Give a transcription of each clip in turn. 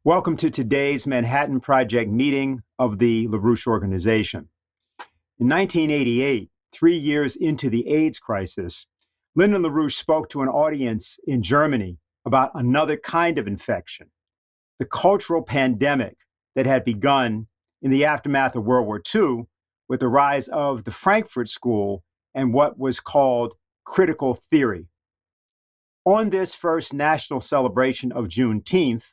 Welcome to today's Manhattan Project meeting of the LaRouche Organization. In 1988, 3 years into the AIDS crisis, Lyndon LaRouche spoke to an audience in Germany about another kind of infection, the cultural pandemic that had begun in the aftermath of World War II with the rise of the Frankfurt School and what was called critical theory. On this first national celebration of Juneteenth,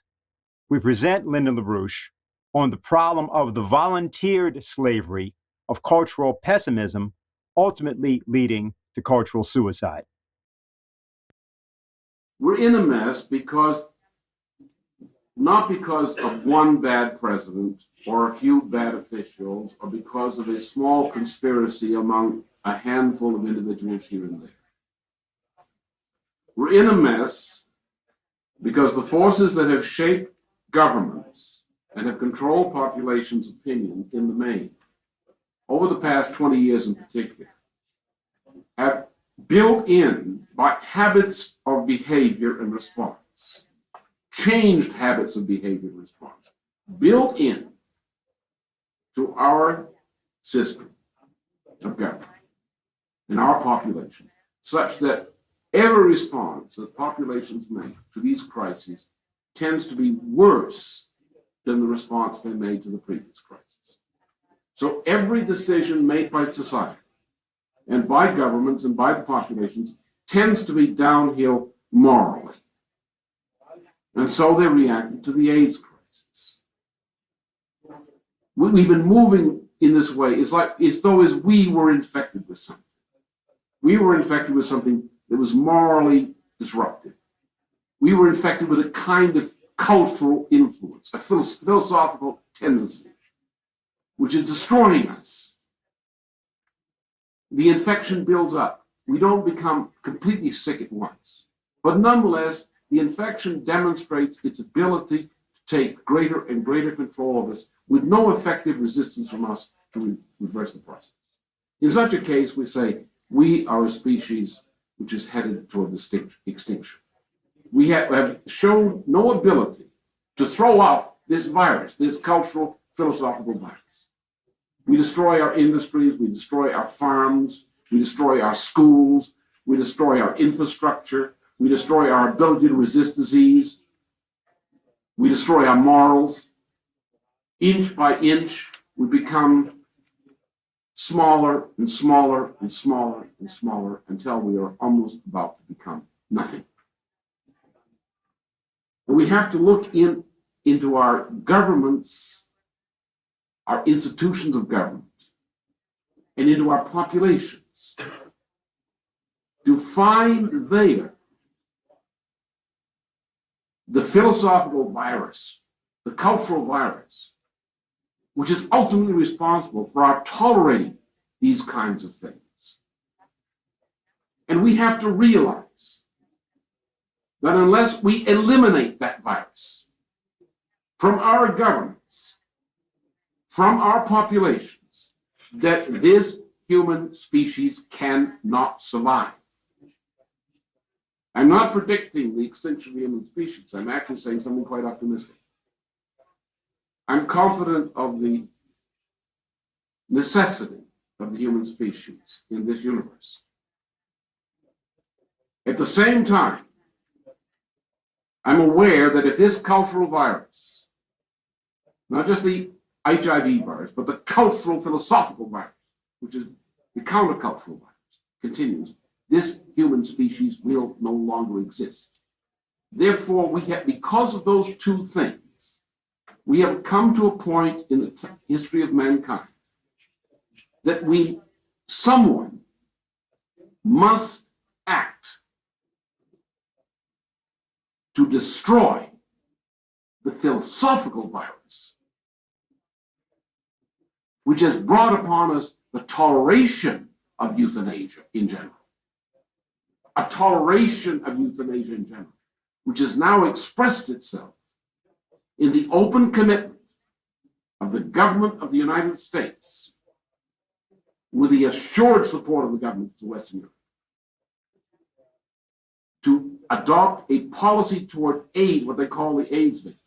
we present Lyndon LaRouche on the problem of the volunteered slavery of cultural pessimism, ultimately leading to cultural suicide. We're in a mess not because of one bad president or a few bad officials or because of a small conspiracy among a handful of individuals here and there. We're in a mess because the forces that have shaped governments and have controlled populations' opinion in the main, over the past 20 years in particular, have built in by habits of behavior and response, changed habits of behavior and response, built in to our system of government in our population, such that every response that populations make to these crises tends to be worse than the response they made to the previous crisis. So every decision made by society and by governments and by the populations tends to be downhill morally. And so they reacted to the AIDS crisis. We've been moving in this way. It's as though we were infected with something. We were infected with something that was morally disruptive. We were infected with a kind of cultural influence, a philosophical tendency, which is destroying us. The infection builds up. We don't become completely sick at once. But nonetheless, the infection demonstrates its ability to take greater and greater control of us with no effective resistance from us to reverse the process. In such a case, we say, we are a species which is headed toward extinction. We have shown no ability to throw off this virus, this cultural, philosophical virus. We destroy our industries, we destroy our farms, we destroy our schools, we destroy our infrastructure, we destroy our ability to resist disease, we destroy our morals. Inch by inch, we become smaller and smaller and smaller and smaller until we are almost about to become nothing. And we have to look into our governments, our institutions of government, and into our populations to find there the philosophical virus, the cultural virus, which is ultimately responsible for our tolerating these kinds of things. And we have to realize that unless we eliminate that virus from our governments, from our populations, that this human species cannot survive. I'm not predicting the extinction of the human species. I'm actually saying something quite optimistic. I'm confident of the necessity of the human species in this universe. At the same time, I'm aware that if this cultural virus, not just the HIV virus, but the cultural philosophical virus, which is the countercultural virus, continues, this human species will no longer exist. Therefore, because of those two things, we have come to a point in the history of mankind that someone must act to destroy the philosophical virus, which has brought upon us the toleration of euthanasia in general. A toleration of euthanasia in general, which has now expressed itself in the open commitment of the government of the United States, with the assured support of the government of Western Europe, to adopt a policy toward aid, what they call the AIDS victims,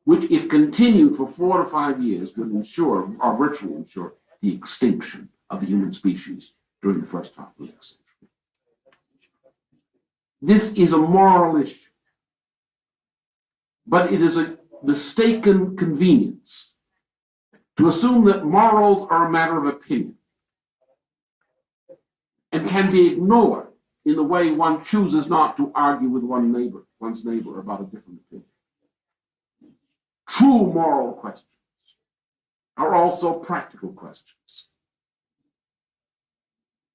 which, if continued for 4 to 5 years, would ensure, or virtually ensure, the extinction of the human species during the first half of the next century. This is a moral issue, but it is a mistaken convenience to assume that morals are a matter of opinion and can be ignored in the way one chooses not to argue with one's neighbor about a different opinion. True moral questions are also practical questions.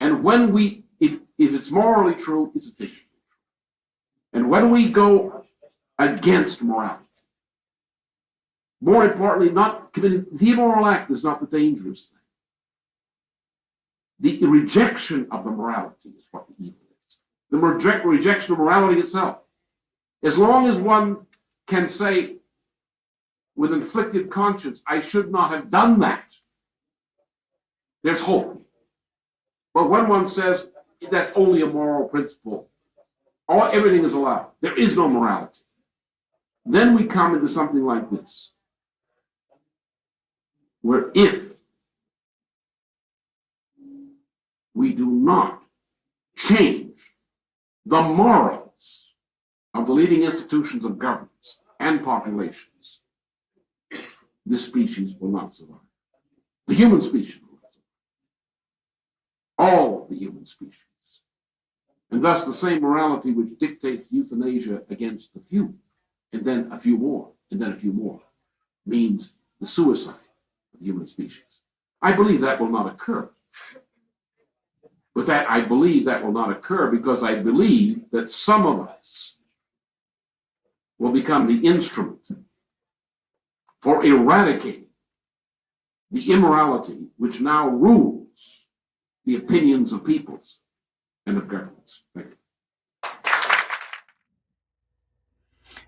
And when if it's morally true, it's efficiently true. And when we go against morality, more importantly, not committing the immoral act is not the dangerous thing. The rejection of the morality is what the evil is. The rejection of morality itself. As long as one can say with inflicted conscience, I should not have done that, there's hope. But when one says that's only a moral principle, everything is allowed, there is no morality, then we come into something like this, where if we do not change the morals of the leading institutions of governments and populations, this species will not survive. The human species will not survive. All the human species. And thus the same morality which dictates euthanasia against the few, and then a few more, and then a few more, means the suicide of the human species. I believe that will not occur. But I believe that will not occur because I believe that some of us will become the instrument for eradicating the immorality which now rules the opinions of peoples and of governments. Thank you.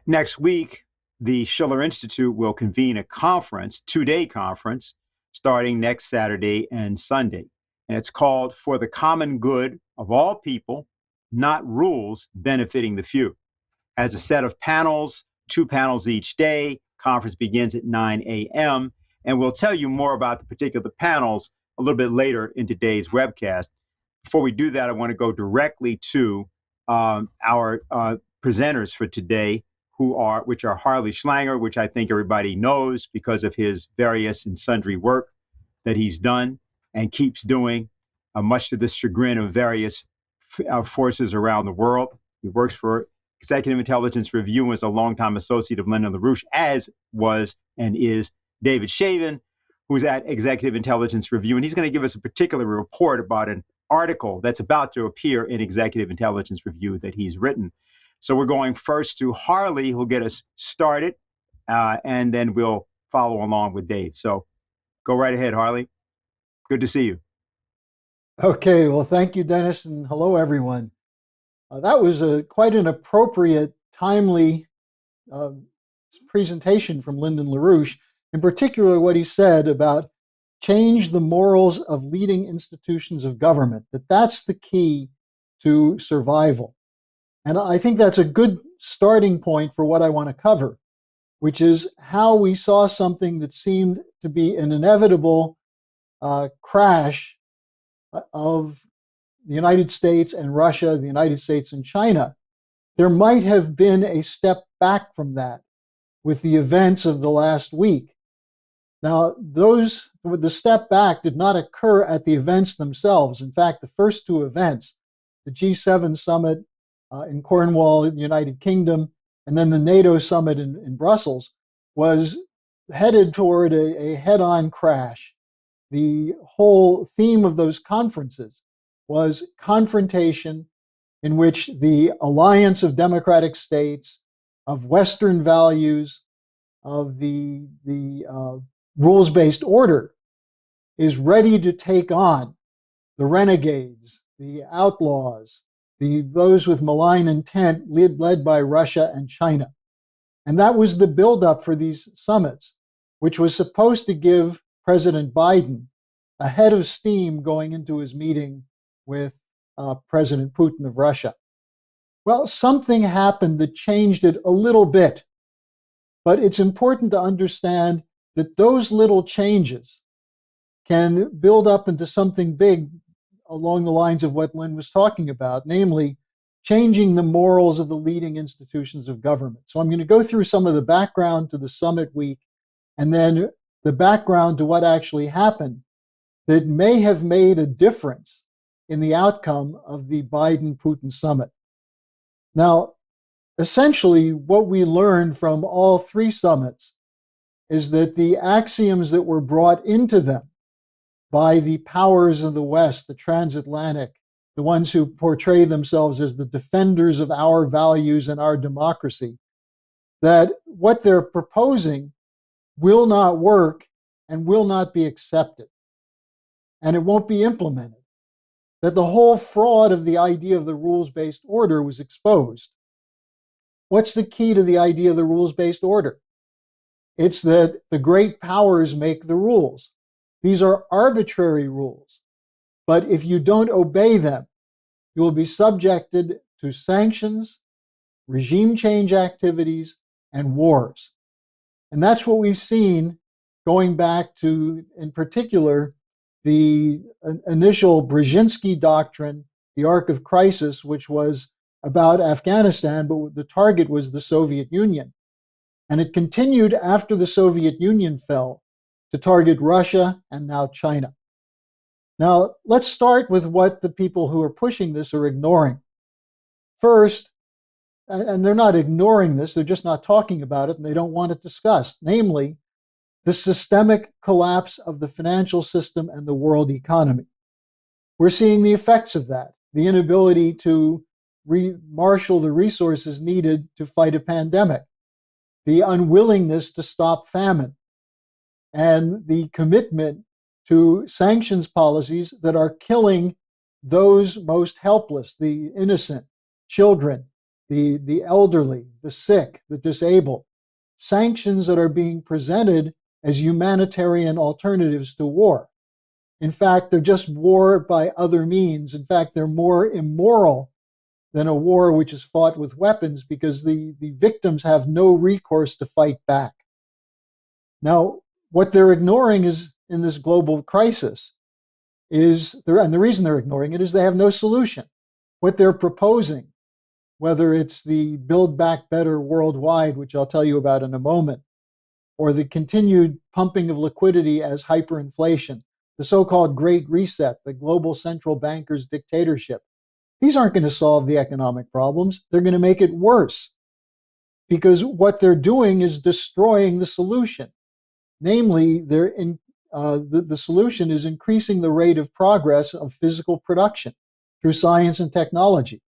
Next week, the Schiller Institute will convene a conference, 2-day conference, starting next Saturday and Sunday. And it's called For the Common Good of All People, Not Rules Benefiting the Few. As a set of panels, 2 panels each day. Conference begins at 9 a.m. And we'll tell you more about the particular panels a little bit later in today's webcast. Before we do that, I want to go directly to our presenters for today, which are Harley Schlanger, which I think everybody knows because of his various and sundry work that he's done and keeps doing, much to the chagrin of various forces around the world. He works for Executive Intelligence Review and was a longtime associate of Lyndon LaRouche, as was and is David Shavin, who's at Executive Intelligence Review. And he's going to give us a particular report about an article that's about to appear in Executive Intelligence Review that he's written. So we're going first to Harley, who'll get us started, and then we'll follow along with Dave. So go right ahead, Harley. Good to see you. Okay, well, thank you, Dennis, and hello, everyone. That was quite an appropriate, timely presentation from Lyndon LaRouche, in particular what he said about change the morals of leading institutions of government, that's the key to survival. And I think that's a good starting point for what I want to cover, which is how we saw something that seemed to be an inevitable crash of the United States and Russia, the United States and China. There might have been a step back from that with the events of the last week. Now, the step back did not occur at the events themselves. In fact, the first 2 events, the G7 summit in Cornwall, in the United Kingdom, and then the NATO summit in Brussels, was headed toward a head-on crash. The whole theme of those conferences was confrontation, in which the alliance of democratic states, of Western values, of the rules-based order, is ready to take on the renegades, the outlaws, those with malign intent led by Russia and China. And that was the buildup for these summits, which was supposed to give President Biden a head of steam going into his meeting with President Putin of Russia. Well, something happened that changed it a little bit. But it's important to understand that those little changes can build up into something big along the lines of what Lynn was talking about, namely changing the morals of the leading institutions of government. So I'm going to go through some of the background to the summit week and then the background to what actually happened that may have made a difference in the outcome of the Biden-Putin summit. Now, essentially, what we learned from all three summits is that the axioms that were brought into them by the powers of the West, the transatlantic, the ones who portray themselves as the defenders of our values and our democracy, that what they're proposing will not work and will not be accepted, and it won't be implemented. That the whole fraud of the idea of the rules-based order was exposed. What's the key to the idea of the rules-based order? It's that the great powers make the rules. These are arbitrary rules, but if you don't obey them, you will be subjected to sanctions, regime change activities, and wars. And that's what we've seen going back to, in particular, the initial Brzezinski doctrine, the Arc of Crisis, which was about Afghanistan, but the target was the Soviet Union. And it continued after the Soviet Union fell to target Russia and now China. Now, let's start with what the people who are pushing this are ignoring. First, and they're not ignoring this, they're just not talking about it and they don't want it discussed, namely, the systemic collapse of the financial system and the world economy. We're seeing the effects of that, the inability to marshal the resources needed to fight a pandemic, the unwillingness to stop famine, and the commitment to sanctions policies that are killing those most helpless, the innocent, children, the elderly, the sick, the disabled. Sanctions that are being presented as humanitarian alternatives to war. In fact, they're just war by other means. In fact, they're more immoral than a war which is fought with weapons because the victims have no recourse to fight back. Now, what they're ignoring is in this global crisis and the reason they're ignoring it is they have no solution. What they're proposing, whether it's the Build Back Better worldwide, which I'll tell you about in a moment, or the continued pumping of liquidity as hyperinflation, the so-called Great Reset, the global central bankers' dictatorship. These aren't going to solve the economic problems. They're going to make it worse because what they're doing is destroying the solution. Namely, the solution is increasing the rate of progress of physical production through science and technology.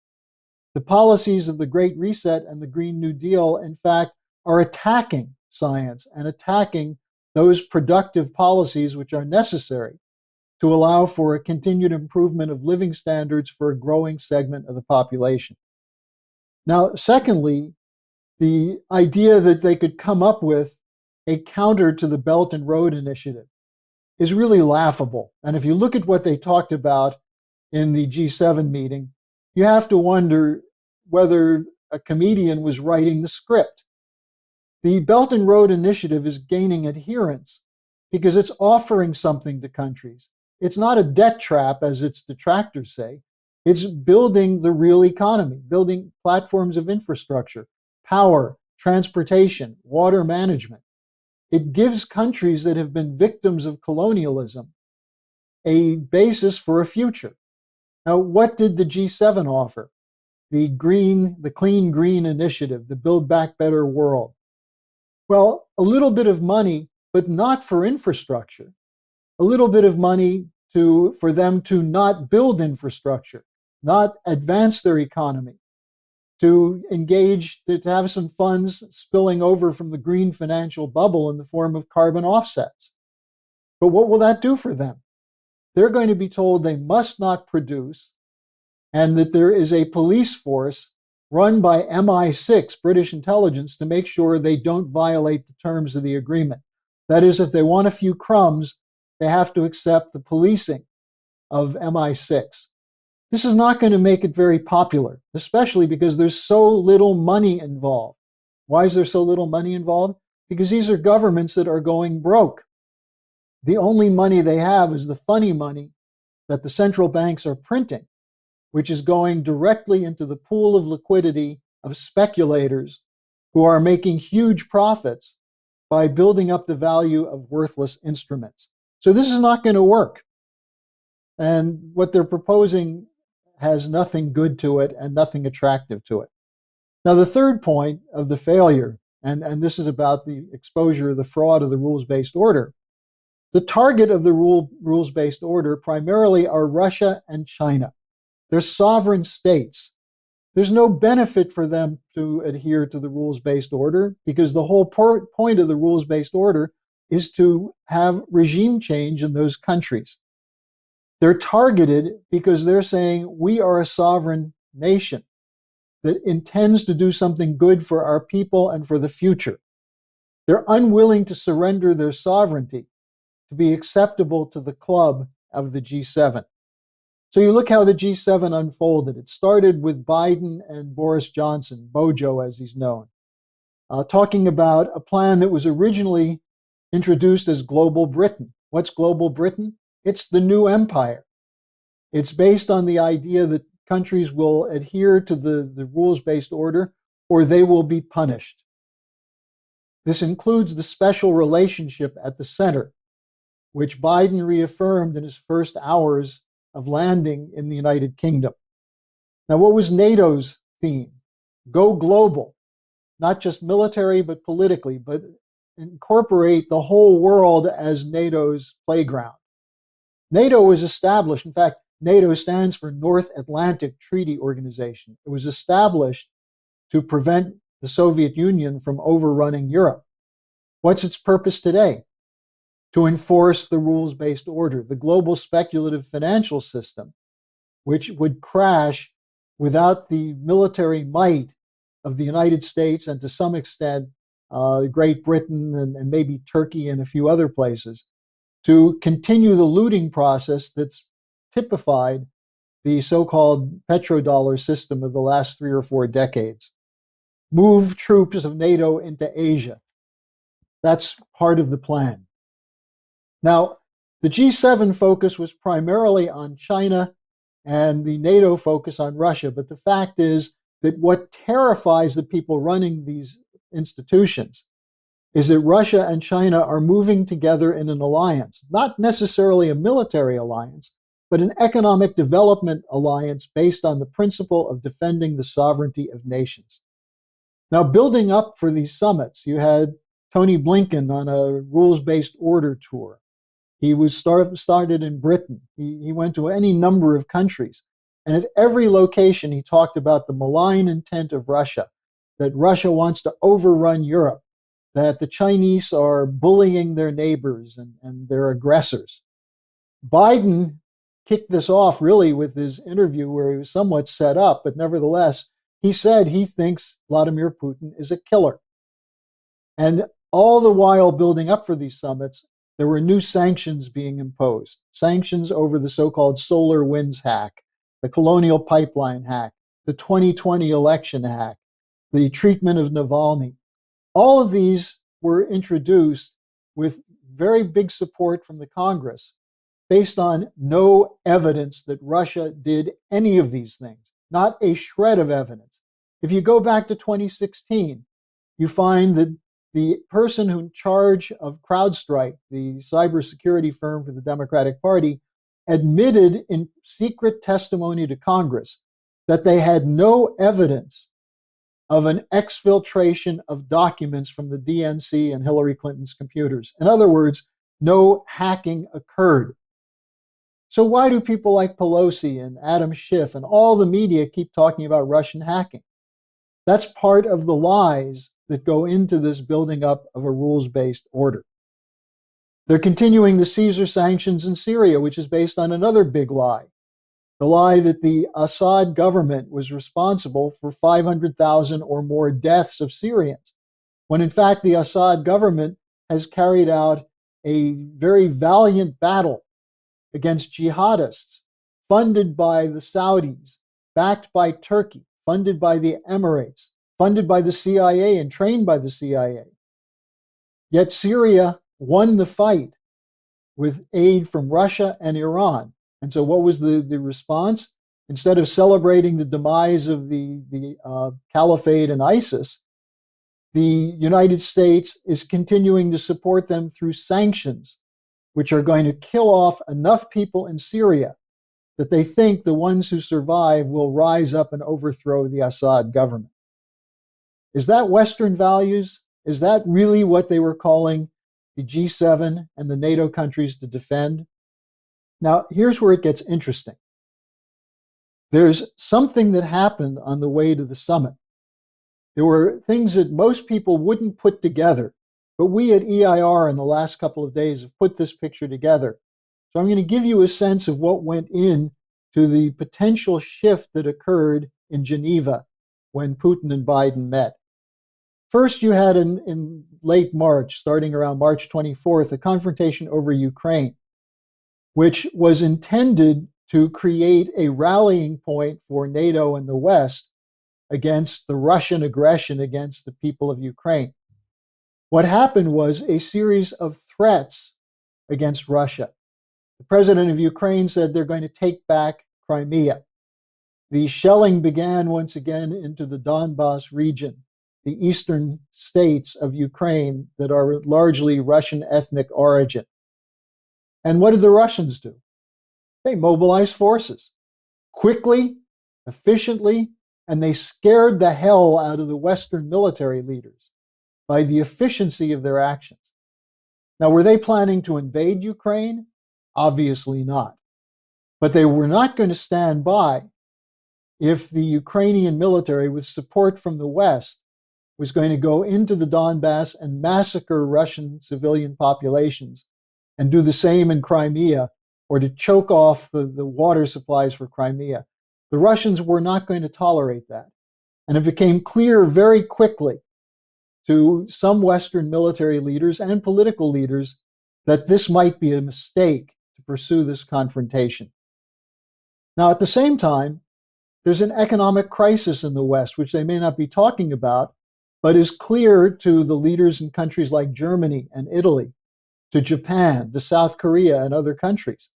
The policies of the Great Reset and the Green New Deal, in fact, are attacking science and attacking those productive policies which are necessary to allow for a continued improvement of living standards for a growing segment of the population. Now, secondly, the idea that they could come up with a counter to the Belt and Road Initiative is really laughable. And if you look at what they talked about in the G7 meeting, you have to wonder whether a comedian was writing the script. The Belt and Road Initiative is gaining adherence because it's offering something to countries. It's not a debt trap, as its detractors say. It's building the real economy, building platforms of infrastructure, power, transportation, water management. It gives countries that have been victims of colonialism a basis for a future. Now, what did the G7 offer? The Clean Green Initiative, the Build Back Better world. Well, a little bit of money, but not for infrastructure. A little bit of money for them to not build infrastructure, not advance their economy, to engage, to have some funds spilling over from the green financial bubble in the form of carbon offsets. But what will that do for them? They're going to be told they must not produce, and that there is a police force run by MI6, British intelligence, to make sure they don't violate the terms of the agreement. That is, if they want a few crumbs, they have to accept the policing of MI6. This is not going to make it very popular, especially because there's so little money involved. Why is there so little money involved? Because these are governments that are going broke. The only money they have is the funny money that the central banks are printing, which is going directly into the pool of liquidity of speculators who are making huge profits by building up the value of worthless instruments. So this is not going to work. And what they're proposing has nothing good to it and nothing attractive to it. Now, the third point of the failure, and this is about the exposure, the fraud of the rules-based order. The target of the rules-based order primarily are Russia and China. They're sovereign states. There's no benefit for them to adhere to the rules-based order because the whole point of the rules-based order is to have regime change in those countries. They're targeted because they're saying we are a sovereign nation that intends to do something good for our people and for the future. They're unwilling to surrender their sovereignty to be acceptable to the club of the G7. So you look how the G7 unfolded. It started with Biden and Boris Johnson, Bojo as he's known, talking about a plan that was originally introduced as Global Britain. What's Global Britain? It's the new empire. It's based on the idea that countries will adhere to the rules-based order or they will be punished. This includes the special relationship at the center, which Biden reaffirmed in his first hours of landing in the United Kingdom. Now, what was NATO's theme? Go global, not just military, but politically, but incorporate the whole world as NATO's playground. NATO was established, in fact, NATO stands for North Atlantic Treaty Organization. It was established to prevent the Soviet Union from overrunning Europe. What's its purpose today? To enforce the rules-based order, the global speculative financial system, which would crash without the military might of the United States and to some extent Great Britain and maybe Turkey and a few other places, to continue the looting process that's typified the so-called petrodollar system of the last 3 or 4 decades. Move troops of NATO into Asia. That's part of the plan. Now, the G7 focus was primarily on China and the NATO focus on Russia, but the fact is that what terrifies the people running these institutions is that Russia and China are moving together in an alliance, not necessarily a military alliance, but an economic development alliance based on the principle of defending the sovereignty of nations. Now, building up for these summits, you had Tony Blinken on a rules-based order tour. He was started in Britain. He went to any number of countries. And at every location, he talked about the malign intent of Russia, that Russia wants to overrun Europe, that the Chinese are bullying their neighbors and their aggressors. Biden kicked this off really with his interview where he was somewhat set up, but nevertheless, he said he thinks Vladimir Putin is a killer. And all the while building up for these summits, there were new sanctions being imposed. Sanctions over the so-called solar winds hack, the colonial pipeline hack, the 2020 election hack, the treatment of Navalny. All of these were introduced with very big support from the Congress based on no evidence that Russia did any of these things, not a shred of evidence. If you go back to 2016, you find that the person in charge of CrowdStrike, the cybersecurity firm for the Democratic Party, admitted in secret testimony to Congress that they had no evidence of an exfiltration of documents from the DNC and Hillary Clinton's computers. In other words, no hacking occurred. So why do people like Pelosi and Adam Schiff and all the media keep talking about Russian hacking? That's part of the lies that go into this building up of a rules-based order. They're continuing the Caesar sanctions in Syria, which is based on another big lie. The lie that the Assad government was responsible for 500,000 or more deaths of Syrians, when in fact the Assad government has carried out a very valiant battle against jihadists, funded by the Saudis, backed by Turkey, funded by the Emirates, funded by the CIA and trained by the CIA. Yet Syria won the fight with aid from Russia and Iran. And so what was the response? Instead of celebrating the demise of the caliphate and ISIS, the United States is continuing to support them through sanctions, which are going to kill off enough people in Syria that they think the ones who survive will rise up and overthrow the Assad government. Is that Western values? Is that really what they were calling the G7 and the NATO countries to defend? Now, here's where it gets interesting. There's something that happened on the way to the summit. There were things that most people wouldn't put together, but we at EIR in the last couple of days have put this picture together. So I'm going to give you a sense of what went in to the potential shift that occurred in Geneva when Putin and Biden met. First, you had in late March, starting around March 24th, a confrontation over Ukraine, which was intended to create a rallying point for NATO and the West against the Russian aggression against the people of Ukraine. What happened was a series of threats against Russia. The president of Ukraine said they're going to take back Crimea. The shelling began once again into the Donbas region, the eastern states of Ukraine that are largely Russian ethnic origin. And what did the Russians do? They mobilized forces quickly, efficiently, and they scared the hell out of the Western military leaders by the efficiency of their actions. Now, were they planning to invade Ukraine? Obviously not. But they were not going to stand by if the Ukrainian military, with support from the West, was going to go into the Donbass and massacre Russian civilian populations and do the same in Crimea, or to choke off the water supplies for Crimea. The Russians were not going to tolerate that. And it became clear very quickly to some Western military leaders and political leaders that this might be a mistake to pursue this confrontation. Now, at the same time, there's an economic crisis in the West, which they may not be talking about, but is clear to the leaders in countries like Germany and Italy, to Japan, to South Korea, and other countries.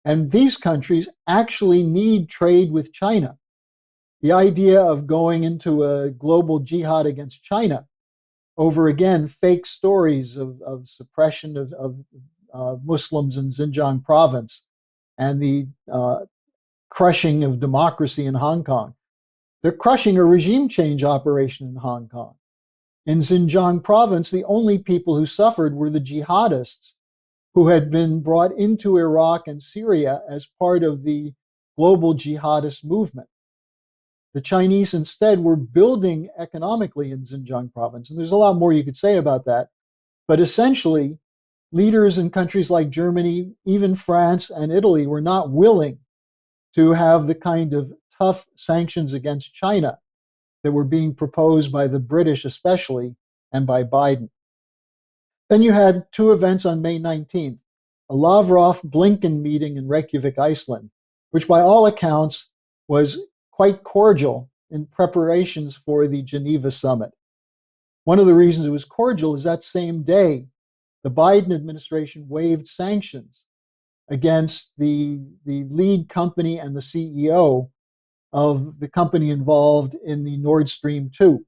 And these countries actually need trade with China. The idea of going into a global jihad against China over, again, fake stories of suppression of Muslims in Xinjiang province and the crushing of democracy in Hong Kong. They're crushing a regime change operation in Hong Kong. In Xinjiang province, the only people who suffered were the jihadists who had been brought into Iraq and Syria as part of the global jihadist movement. The Chinese instead were building economically in Xinjiang province, and there's a lot more you could say about that. But essentially, leaders in countries like Germany, even France and Italy, were not willing to have the kind of tough sanctions against China that were being proposed by the British especially, and by Biden. Then you had two events on May 19th, a Lavrov-Blinken meeting in Reykjavik, Iceland, which by all accounts was quite cordial in preparations for the Geneva summit. One of the reasons it was cordial is that same day, the Biden administration waived sanctions against the lead company and the CEO of the company involved in the Nord Stream 2.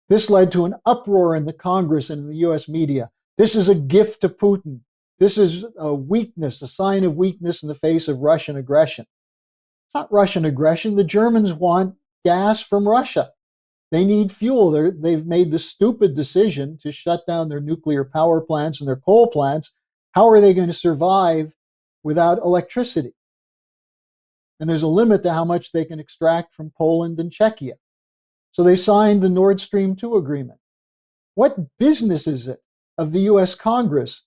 This led to an uproar in the Congress and in the US media. This is a gift to Putin. This is a weakness, a sign of weakness in the face of Russian aggression. It's not Russian aggression. The Germans want gas from Russia. They need fuel. They've made the stupid decision to shut down their nuclear power plants and their coal plants. How are they going to survive without electricity? And there's a limit to how much they can extract from Poland and Czechia. So they signed the Nord Stream 2 agreement. What business is it of the US Congress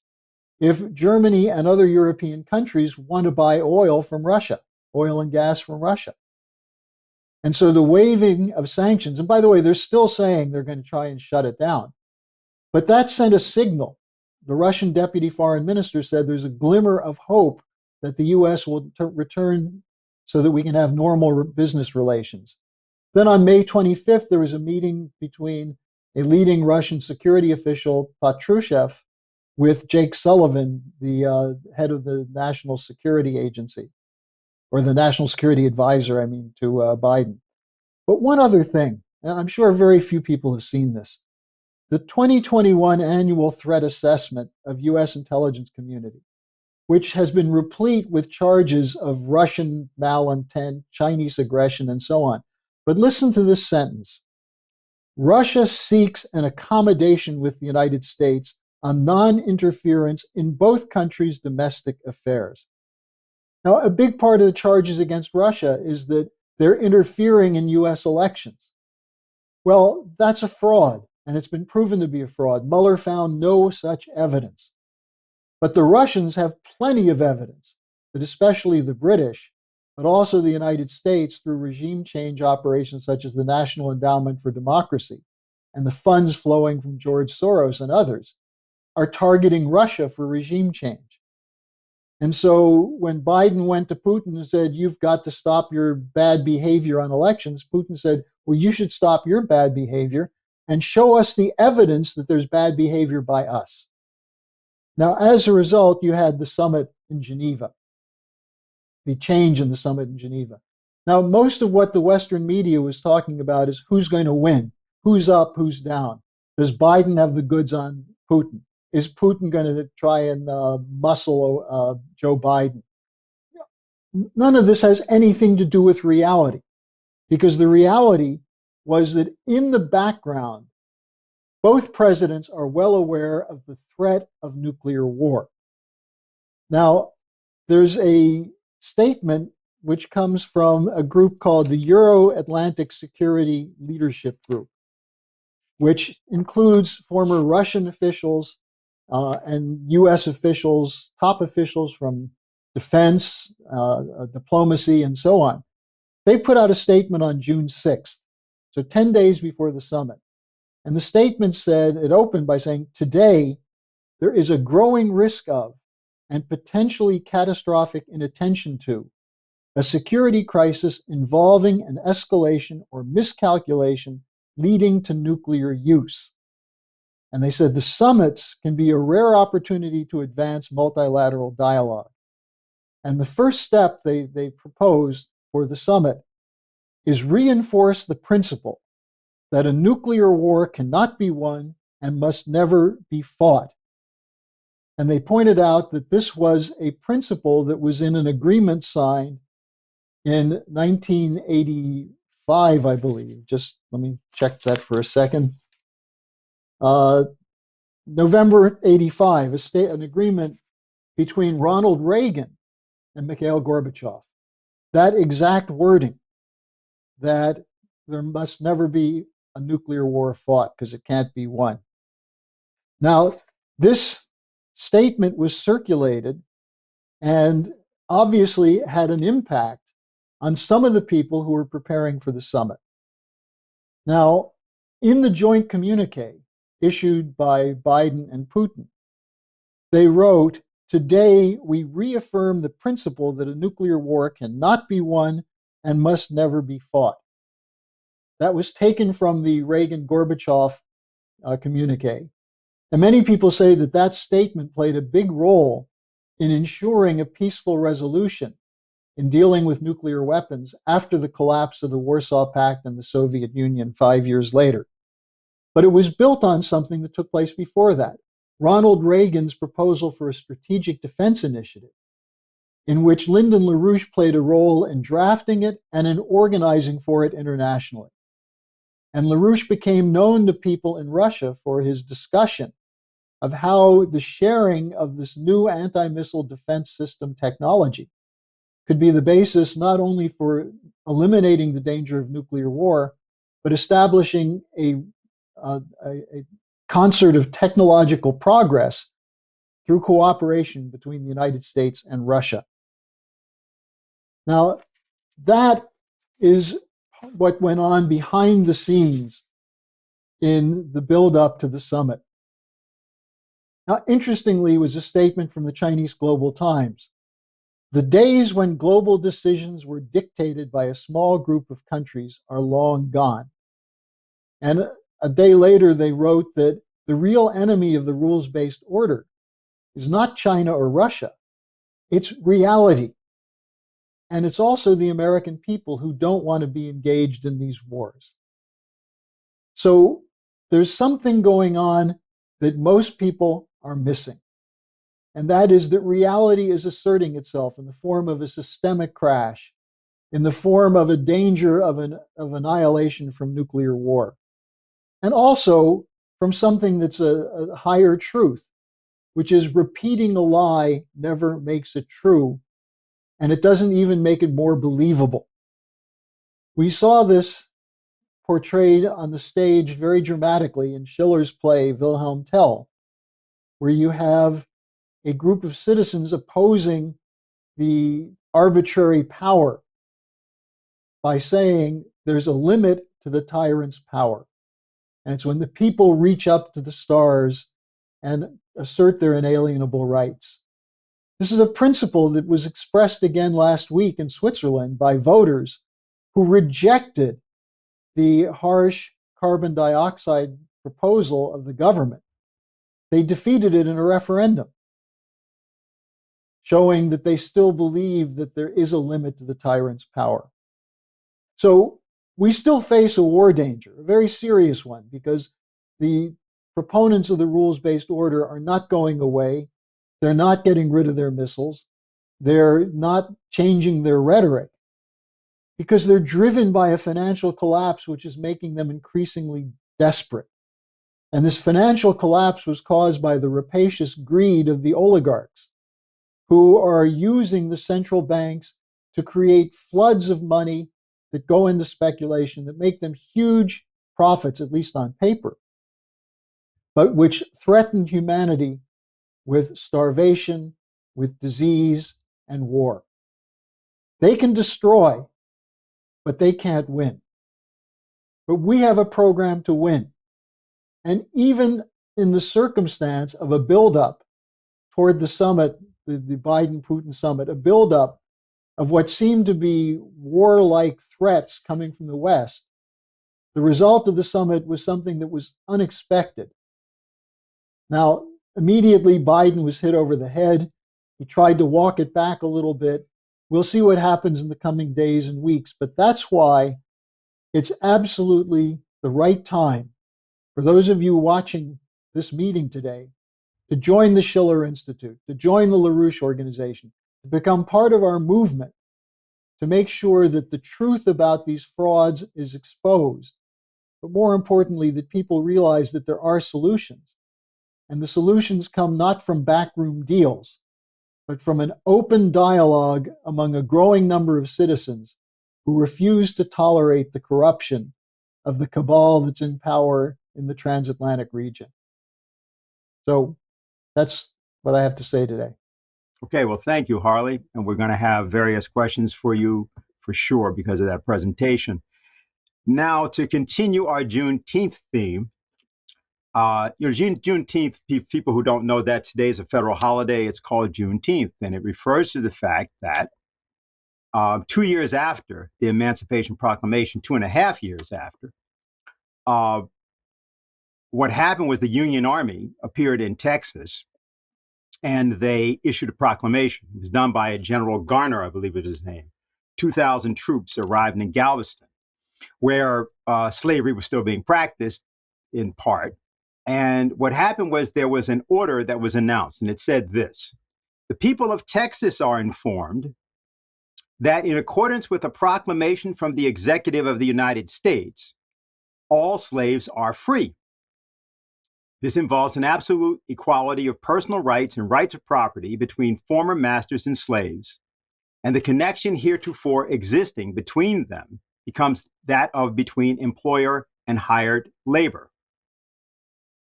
if Germany and other European countries want to buy oil from Russia, oil and gas from Russia? And so the waiving of sanctions, and by the way, they're still saying they're going to try and shut it down, but that sent a signal. The Russian deputy foreign minister said there's a glimmer of hope that the US will return so that we can have normal business relations. Then on May 25th, there was a meeting between a leading Russian security official, Patrushev, with Jake Sullivan, the head of the National Security Agency, or the National Security Advisor, to Biden. But one other thing, and I'm sure very few people have seen this. The 2021 annual threat assessment of U.S. intelligence community, which has been replete with charges of Russian malintent, Chinese aggression, and so on. But listen to this sentence. Russia seeks an accommodation with the United States on non-interference in both countries' domestic affairs. Now, a big part of the charges against Russia is that they're interfering in U.S. elections. Well, that's a fraud, and it's been proven to be a fraud. Mueller found no such evidence. But the Russians have plenty of evidence that especially the British, but also the United States, through regime change operations such as the National Endowment for Democracy and the funds flowing from George Soros and others, are targeting Russia for regime change. And so when Biden went to Putin and said, you've got to stop your bad behavior on elections, Putin said, well, you should stop your bad behavior and show us the evidence that there's bad behavior by us. Now, as a result, you had the summit in Geneva, the change in the summit in Geneva. Now, most of what the Western media was talking about is who's going to win, who's up, who's down. Does Biden have the goods on Putin? Is Putin going to try and muscle Joe Biden? None of this has anything to do with reality, because the reality was that in the background, both presidents are well aware of the threat of nuclear war. Now, there's a statement which comes from a group called the Euro-Atlantic Security Leadership Group, which includes former Russian officials and U.S. officials, top officials from defense, diplomacy, and so on. They put out a statement on June 6th, so 10 days before the summit. And the statement said, it opened by saying, today, there is a growing risk of and potentially catastrophic inattention to a security crisis involving an escalation or miscalculation leading to nuclear use. And they said the summits can be a rare opportunity to advance multilateral dialogue. And the first step they proposed for the summit is reinforce the principle that a nuclear war cannot be won and must never be fought. And they pointed out that this was a principle that was in an agreement signed in 1985, I believe. Just let me check that for a second. November 85, an agreement between Ronald Reagan and Mikhail Gorbachev. That exact wording, that there must never be a nuclear war fought because it can't be won. Now, this statement was circulated and obviously had an impact on some of the people who were preparing for the summit. Now, in the joint communique issued by Biden and Putin, they wrote, today we reaffirm the principle that a nuclear war cannot be won and must never be fought. That was taken from the Reagan-Gorbachev communique. And many people say that that statement played a big role in ensuring a peaceful resolution in dealing with nuclear weapons after the collapse of the Warsaw Pact and the Soviet Union 5 years later. But it was built on something that took place before that. Ronald Reagan's proposal for a strategic defense initiative, in which Lyndon LaRouche played a role in drafting it and in organizing for it internationally. And LaRouche became known to people in Russia for his discussion of how the sharing of this new anti-missile defense system technology could be the basis not only for eliminating the danger of nuclear war, but establishing a concert of technological progress through cooperation between the United States and Russia. Now, that is what went on behind the scenes in the build-up to the summit. Now, interestingly, was a statement from the Chinese Global Times, The days when global decisions were dictated by a small group of countries are long gone. And a day later, they wrote that the real enemy of the rules-based order is not China or Russia, it's reality. And it's also the American people who don't want to be engaged in these wars. So there's something going on that most people are missing. And that is that reality is asserting itself in the form of a systemic crash, in the form of a danger of annihilation from nuclear war, and also from something that's a higher truth, which is repeating a lie never makes it true, and it doesn't even make it more believable. We saw this portrayed on the stage very dramatically in Schiller's play Wilhelm Tell, where you have a group of citizens opposing the arbitrary power by saying there's a limit to the tyrant's power. And it's when the people reach up to the stars and assert their inalienable rights. This is a principle that was expressed again last week in Switzerland by voters who rejected the harsh carbon dioxide proposal of the government. They defeated it in a referendum, showing that they still believe that there is a limit to the tyrant's power. So we still face a war danger, a very serious one, because the proponents of the rules-based order are not going away. They're not getting rid of their missiles. They're not changing their rhetoric because they're driven by a financial collapse which is making them increasingly desperate. And this financial collapse was caused by the rapacious greed of the oligarchs, who are using the central banks to create floods of money that go into speculation, that make them huge profits, at least on paper, but which threaten humanity with starvation, with disease, and war. They can destroy, but they can't win. But we have a program to win. And even in the circumstance of a buildup toward the summit, the Biden-Putin summit, a buildup of what seemed to be warlike threats coming from the West, the result of the summit was something that was unexpected. Now, immediately Biden was hit over the head. He tried to walk it back a little bit. We'll see what happens in the coming days and weeks, but that's why it's absolutely the right time for those of you watching this meeting today to join the Schiller Institute, to join the LaRouche Organization, to become part of our movement, to make sure that the truth about these frauds is exposed, but more importantly, that people realize that there are solutions. And the solutions come not from backroom deals, but from an open dialogue among a growing number of citizens who refuse to tolerate the corruption of the cabal that's in power in the transatlantic region. So that's what I have to say today. Okay, well, thank you, Harley. And we're going to have various questions for you for sure because of that presentation. Now, to continue our Juneteenth theme, Juneteenth, people who don't know that today is a federal holiday, it's called Juneteenth, and it refers to the fact that 2 years after the Emancipation Proclamation, 2.5 years after, what happened was the Union Army appeared in Texas, and they issued a proclamation. It was done by a General Garner, I believe it is his name. 2,000 troops arrived in Galveston, where slavery was still being practiced in part. And what happened was there was an order that was announced, and it said this: the people of Texas are informed that in accordance with a proclamation from the executive of the United States, all slaves are free. This involves an absolute equality of personal rights and rights of property between former masters and slaves, and the connection heretofore existing between them becomes that of between employer and hired labor.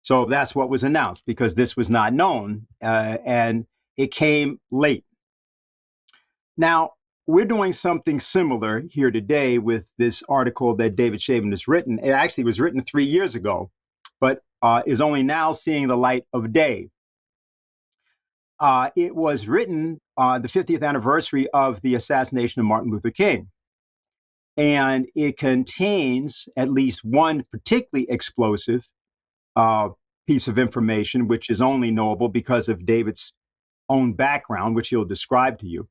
So that's what was announced, because this was not known, and it came late. Now, we're doing something similar here today with this article that David Shavin has written. It actually was written 3 years ago, but is only now seeing the light of day. It was written the 50th anniversary of the assassination of Martin Luther King. And it contains at least one particularly explosive piece of information, which is only knowable because of David's own background, which he'll describe to you.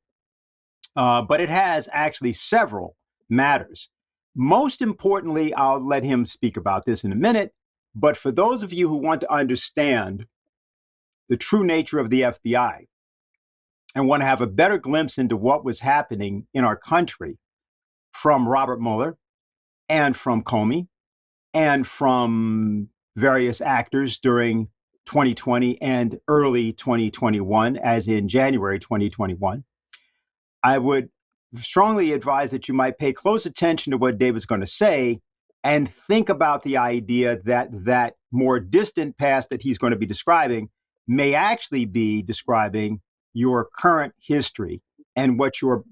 But it has actually several matters. Most importantly, I'll let him speak about this in a minute. But for those of you who want to understand the true nature of the FBI and want to have a better glimpse into what was happening in our country from Robert Mueller and from Comey and from various actors during 2020 and early 2021, as in January 2021, I would strongly advise that you might pay close attention to what David's going to say and think about the idea that that more distant past that he's going to be describing may actually be describing your current history and what you're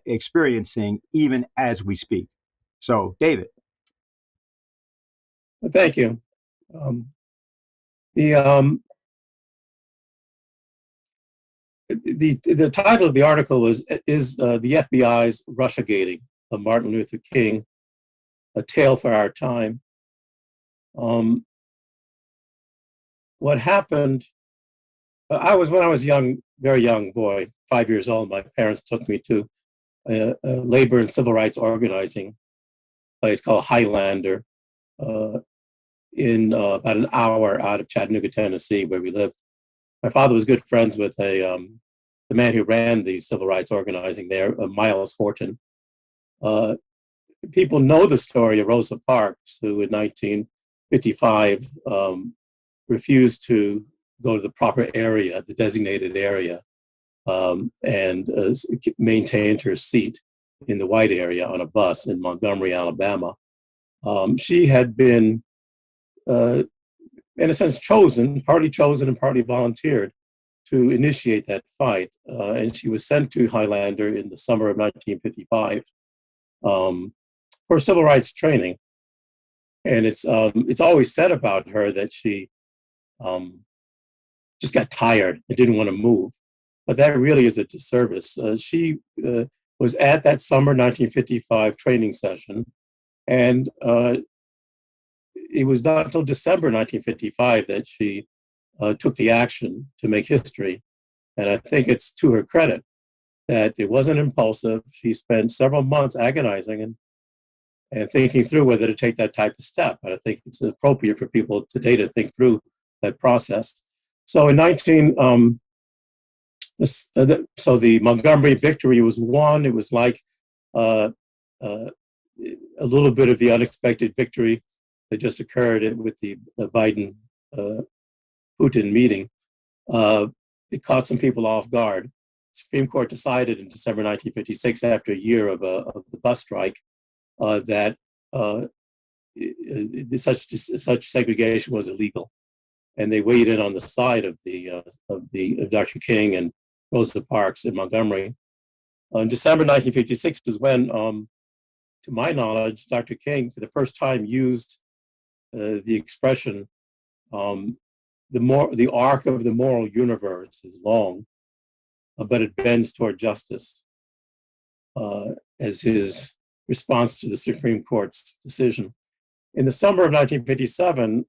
experiencing even as we speak. So, David. Well, thank you. The title of the article is the FBI's Russiagating of Martin Luther King, a tale for our time. What happened? When I was young, very young boy, 5 years old. My parents took me to a labor and civil rights organizing place called Highlander, in about an hour out of Chattanooga, Tennessee, where we lived. My father was good friends with the man who ran the civil rights organizing there, Miles Horton. People know the story of Rosa Parks, who in 1955 refused to go to the proper area, the designated area, and maintained her seat in the white area on a bus in Montgomery, Alabama. She had been, in a sense, partly chosen and partly volunteered to initiate that fight. And she was sent to Highlander in the summer of 1955 for civil rights training. And it's always said about her that she just got tired and didn't want to move. But that really is a disservice. She was at that summer 1955 training session, and it was not until December 1955 that she took the action to make history. And I think it's to her credit that it wasn't impulsive. She spent several months agonizing and thinking through whether to take that type of step. And I think it's appropriate for people today to think through that process. So in so the Montgomery victory was won. It was like a little bit of the unexpected victory that just occurred with the Biden-Putin meeting. It caught some people off guard. The Supreme Court decided in December 1956, after a year of the bus strike, that such segregation was illegal, and they weighed in on the side of Dr. King and Rosa Parks in Montgomery. In December 1956 is when, to my knowledge, Dr. King, for the first time, used the expression, the arc of the moral universe is long, but it bends toward justice, as his response to the Supreme Court's decision. In the summer of 1957,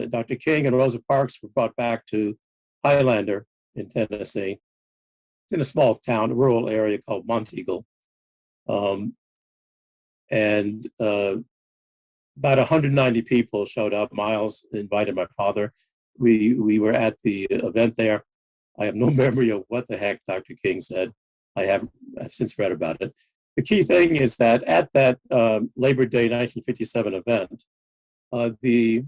Dr. King and Rosa Parks were brought back to Highlander in Tennessee. It's in a small town, a rural area called Monteagle. And about 190 people showed up. Miles invited my father. We were at the event there. I have no memory of what the heck Dr. King said. I've since read about it. The key thing is that at that Labor Day 1957 event, the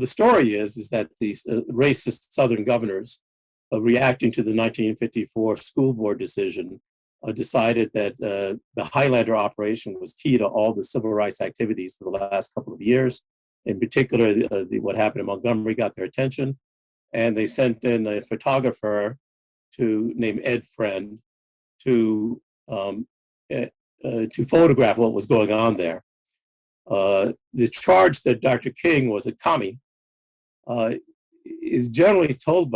story is that the racist Southern governors, reacting to the 1954 school board decision, decided that the Highlander operation was key to all the civil rights activities for the last couple of years. In particular, what happened in Montgomery got their attention, and they sent in a photographer named Ed Friend to photograph what was going on there. The charge that Dr. King was a commie is generally told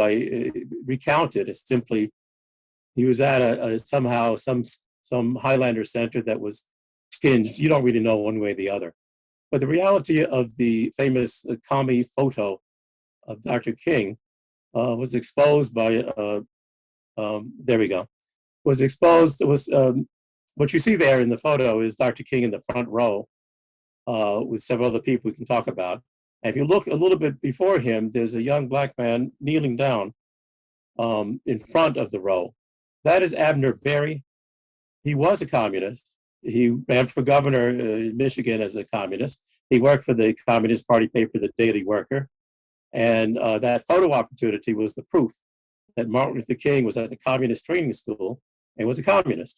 recounted. It's simply he was at somehow some Highlander center that was tinged. You don't really know one way or the other. But the reality of the famous commie photo of Dr. King was exposed by, there we go, was exposed. It was, what you see there in the photo is Dr. King in the front row with several other people we can talk about. And if you look a little bit before him, there's a young black man kneeling down in front of the row. That is Abner Berry. He was a communist. He ran for governor in Michigan as a communist. He worked for the Communist Party paper, The Daily Worker. And that photo opportunity was the proof that Martin Luther King was at the communist training school and was a communist.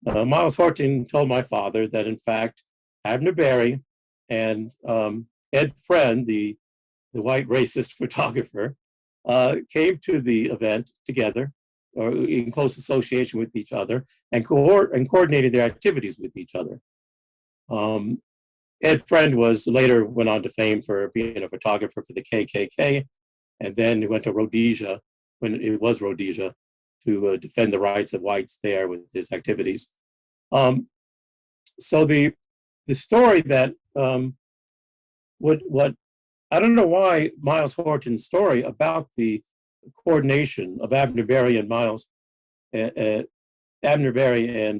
Miles Horton told my father that, in fact, Abner Berry and Ed Friend, the white racist photographer, came to the event together, or in close association with each other, and coordinated their activities with each other. Ed Friend later went on to fame for being a photographer for the KKK, and then he went to Rhodesia, when it was Rhodesia, to defend the rights of whites there with his activities. So the story that what I don't know why Miles Horton's story about the coordination of Abner Berry and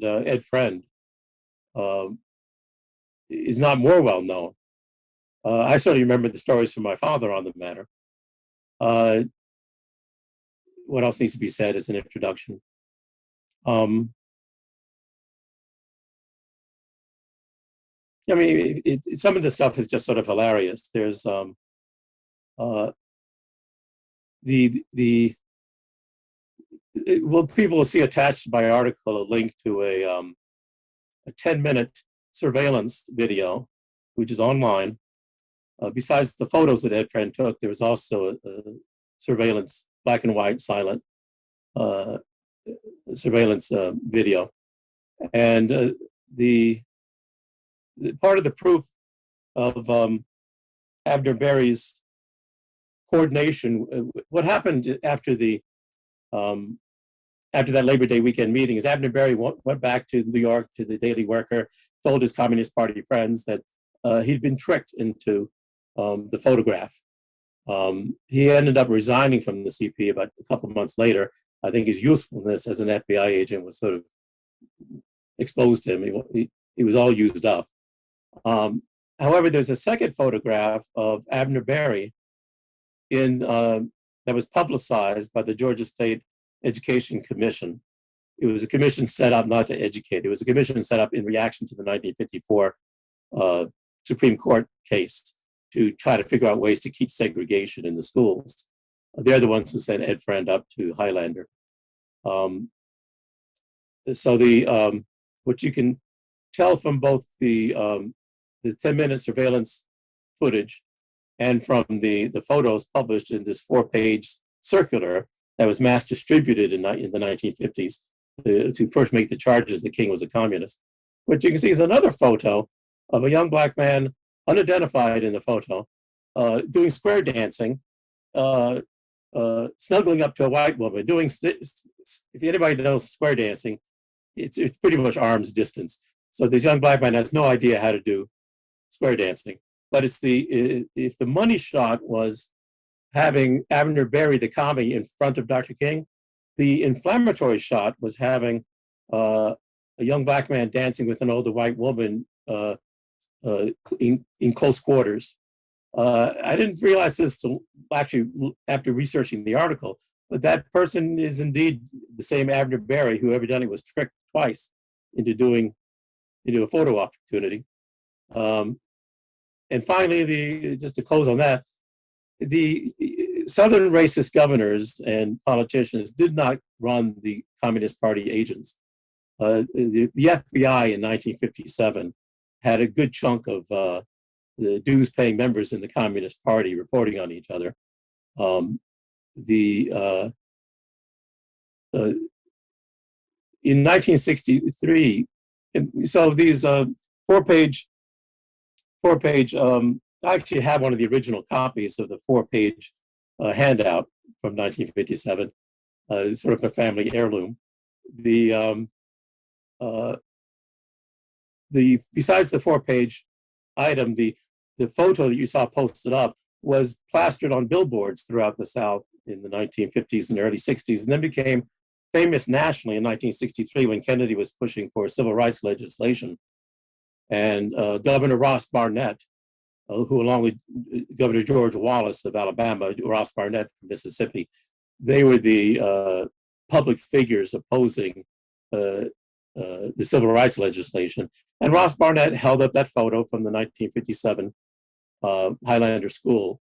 Ed Friend is not more well known. I certainly remember the stories from my father on the matter. What else needs to be said as an introduction? I mean, some of the stuff is just sort of hilarious. There's people will see attached to my article a link to a 10-minute surveillance video, which is online. Besides the photos that Ed Friend took, there was also a surveillance, black and white, silent surveillance video. And the part of the proof of Abner Berry's coordination, what happened after that Labor Day weekend meeting is Abner Berry went back to New York to the Daily Worker, told his Communist Party friends that he'd been tricked into the photograph. He ended up resigning from the CP about a couple of months later. I think his usefulness as an FBI agent was sort of exposed to him. He was all used up. However, there's a second photograph of Abner Berry that was publicized by the Georgia State Education Commission. It was a commission set up not to educate. It was a commission set up in reaction to the 1954 Supreme Court case to try to figure out ways to keep segregation in the schools. They're the ones who sent Ed Friend up to Highlander. So what you can tell from both the 10-minute surveillance footage and from the photos published in this 4-page circular that was mass distributed in the 1950s to first make the charges that King was a communist. What you can see is another photo of a young black man, unidentified in the photo, doing square dancing, snuggling up to a white woman, if anybody knows square dancing, it's pretty much arm's distance. So this young black man has no idea how to do square dancing. But if the money shot was having Abner Berry, the commie, in front of Dr. King, the inflammatory shot was having a young black man dancing with an older white woman in close quarters. I didn't realize this till actually after researching the article, but that person is indeed the same Abner Berry who evidently was tricked twice into a photo opportunity. And finally, just to close on that, the Southern racist governors and politicians did not run the Communist Party agents. The FBI in 1957 had a good chunk of the dues-paying members in the Communist Party reporting on each other. In 1963, so these four-page, I actually have one of the original copies of the 4-page handout from 1957. sort of a family heirloom. Besides the 4-page item, the photo that you saw posted up was plastered on billboards throughout the South in the 1950s and early 60s, and then became famous nationally in 1963 when Kennedy was pushing for civil rights legislation. And Governor Ross Barnett, who along with Governor George Wallace of Alabama, Ross Barnett from Mississippi, they were the public figures opposing the civil rights legislation. And Ross Barnett held up that photo from the 1957 Highlander School,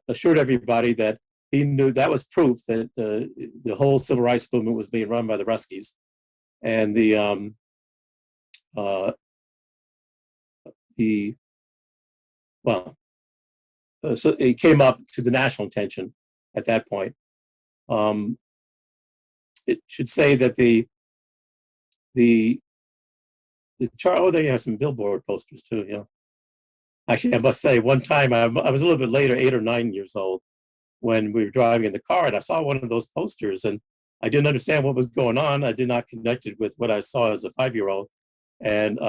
assured everybody that he knew that was proof that the whole civil rights movement was being run by the Ruskies. And so it came up to the national attention at that point. It should say that the chart. Oh, there you have some billboard posters too. Yeah. Actually, I must say, one time I was a little bit later, 8 or 9 years old, when we were driving in the car, and I saw one of those posters, and I didn't understand what was going on. I did not connect it with what I saw as a 5-year-old, and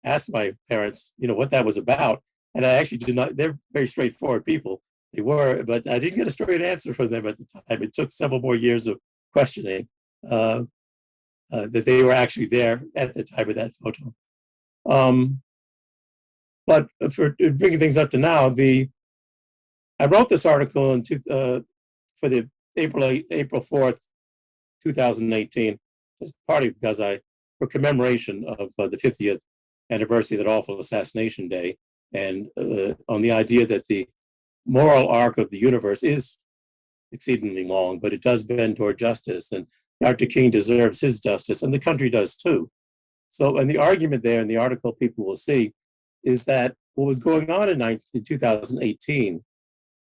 asked my parents, what that was about. And I actually did not. They're very straightforward people. They were, but I didn't get a straight answer from them at the time. It took several more years of questioning that they were actually there at the time of that photo. But for bringing things up to now, I wrote this article for the April 4th, 2018, just partly because for commemoration of the 50th anniversary of that awful assassination day, and on the idea that the moral arc of the universe is exceedingly long, but it does bend toward justice, and Dr. King deserves his justice, and the country does too. So, and the argument there in the article, people will see, is that what was going on in 2018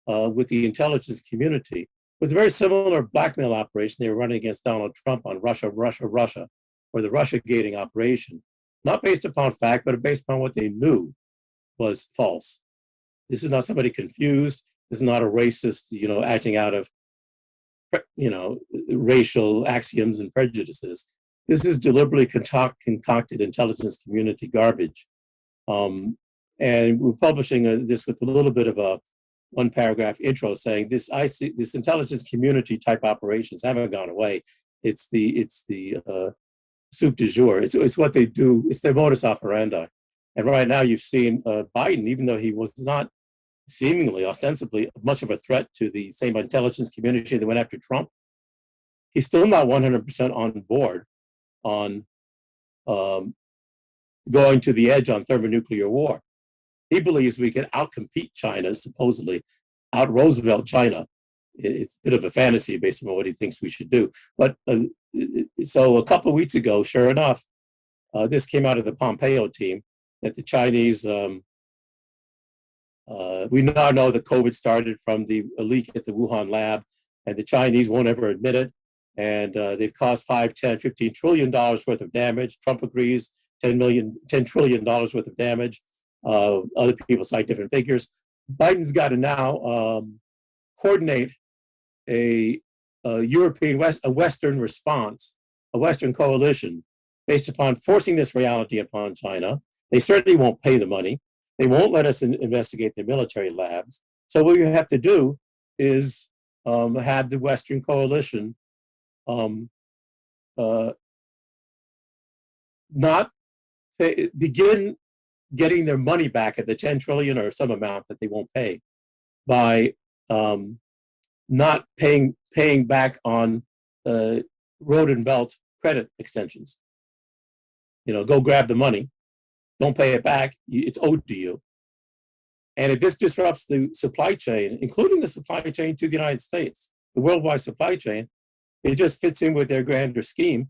with the intelligence community was a very similar blackmail operation they were running against Donald Trump on Russia, or the Russia gating operation, not based upon fact, but based upon what they knew was false. This is not somebody confused. This is not a racist, acting out of, racial axioms and prejudices. This is deliberately concocted intelligence community garbage. And we're publishing this with a little bit of a one-paragraph intro saying I see this intelligence community type operations haven't gone away. It's the soup du jour. It's what they do. It's their modus operandi. And right now you've seen Biden, even though he was not seemingly, ostensibly, much of a threat to the same intelligence community that went after Trump, he's still not 100% on board on going to the edge on thermonuclear war. He believes we can outcompete China, supposedly, out-Roosevelt China. It's a bit of a fantasy based on what he thinks we should do. But so a couple of weeks ago, sure enough, this came out of the Pompeo team, that the Chinese, we now know that COVID started from the leak at the Wuhan lab, and the Chinese won't ever admit it. And they've caused $5, $10, $15 trillion worth of damage. Trump agrees, $10 trillion worth of damage. Other people cite different figures. Biden's got to now coordinate a Western response, a Western coalition, based upon forcing this reality upon China. They certainly won't pay the money. They won't let us investigate their military labs. So what you have to do is have the Western coalition not begin getting their money back at the 10 trillion or some amount that they won't pay by not paying back on road and belt credit extensions. Go grab the money, don't pay it back, it's owed to you. And if this disrupts the supply chain, including the supply chain to the United States, the worldwide supply chain, it just fits in with their grander scheme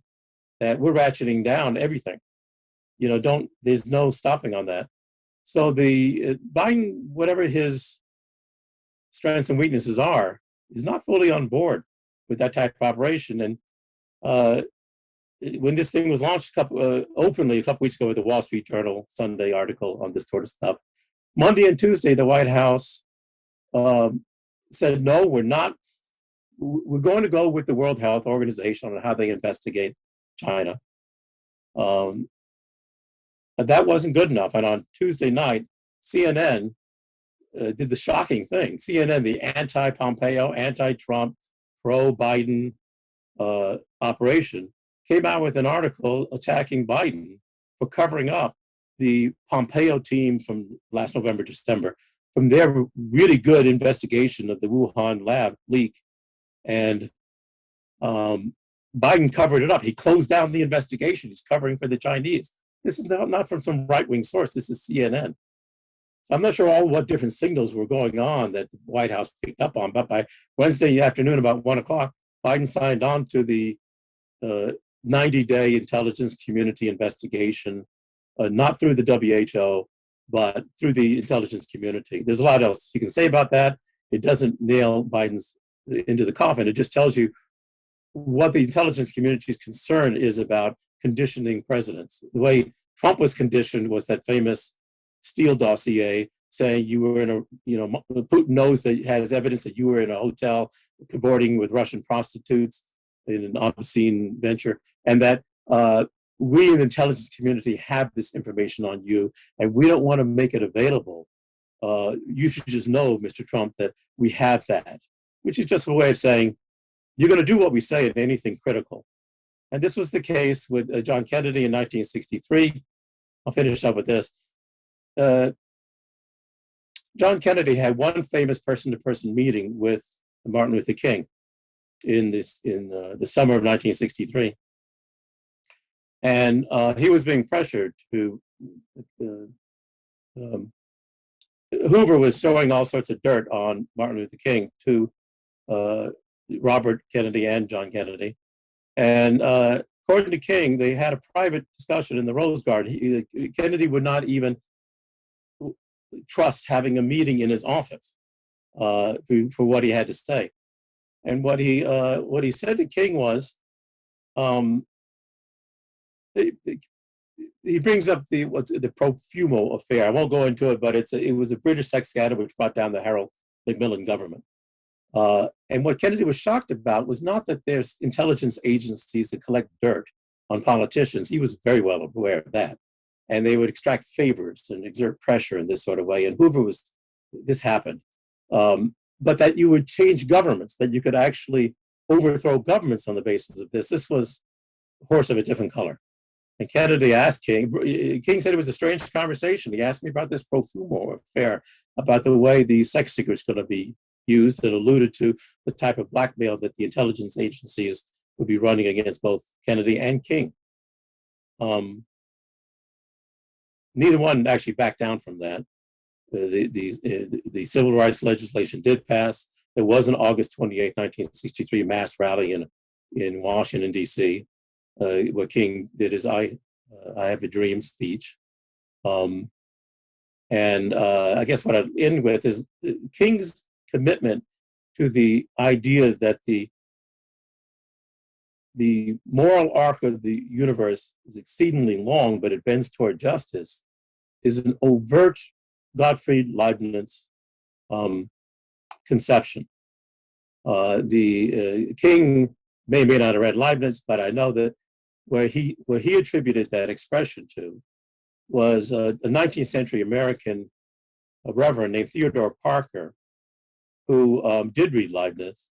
that we're ratcheting down everything. There's no stopping on that. So the Biden, whatever his strengths and weaknesses are, is not fully on board with that type of operation. And when this thing was launched openly a couple weeks ago with the Wall Street Journal Sunday article on this sort of stuff, Monday and Tuesday, the White House said, no, we're not we're going to go with the World Health Organization on how they investigate China. But that wasn't good enough. And on Tuesday night, CNN did the shocking thing. CNN, the anti-Pompeo, anti-Trump, pro-Biden operation, came out with an article attacking Biden for covering up the Pompeo team from last November, December, from their really good investigation of the Wuhan lab leak. And Biden covered it up. He closed down the investigation. He's covering for the Chinese. This is not from some right-wing source. This is CNN. So I'm not sure what different signals were going on that the White House picked up on, but by Wednesday afternoon, about 1 o'clock, Biden signed on to the 90-day intelligence community investigation, not through the WHO, but through the intelligence community. There's a lot else you can say about that. It doesn't nail Biden's into the coffin. It just tells you what the intelligence community's concern is about conditioning presidents. The way Trump was conditioned was that famous Steele dossier saying you were in Putin knows that has evidence that you were in a hotel cavorting with Russian prostitutes in an obscene venture, and that we in the intelligence community have this information on you, and we don't want to make it available. You should just know, Mr. Trump, that we have that, which is just a way of saying, you're going to do what we say in anything critical. And this was the case with John Kennedy in 1963. I'll finish up with this. John Kennedy had one famous person-to-person meeting with Martin Luther King in the summer of 1963. And he was being pressured to, Hoover was showing all sorts of dirt on Martin Luther King to Robert Kennedy and John Kennedy. And according to King, they had a private discussion in the Rose Garden. Kennedy would not even trust having a meeting in his office for what he had to say. And what he said to King was, he brings up the Profumo affair. I won't go into it, but it was a British sex scandal which brought down the Harold Macmillan government. And what Kennedy was shocked about was not that there's intelligence agencies that collect dirt on politicians. He was very well aware of that. And they would extract favors and exert pressure in this sort of way. And this happened. But that you would change governments, that you could actually overthrow governments on the basis of this. This was a horse of a different color. And Kennedy asked King said it was a strange conversation. He asked me about this Profumo affair, about the way the sex secret's going to be used, that alluded to the type of blackmail that the intelligence agencies would be running against both Kennedy and King. Neither one actually backed down from that. The civil rights legislation did pass. There was an August 28, 1963 mass rally in Washington, D.C., where King did his I Have a Dream speech. And I guess what I'd end with is King's commitment to the idea that the moral arc of the universe is exceedingly long, but it bends toward justice, is an overt Gottfried Leibniz conception. King may or may not have read Leibniz, but I know that where he attributed that expression to was a 19th century American reverend named Theodore Parker, who did read Leibniz.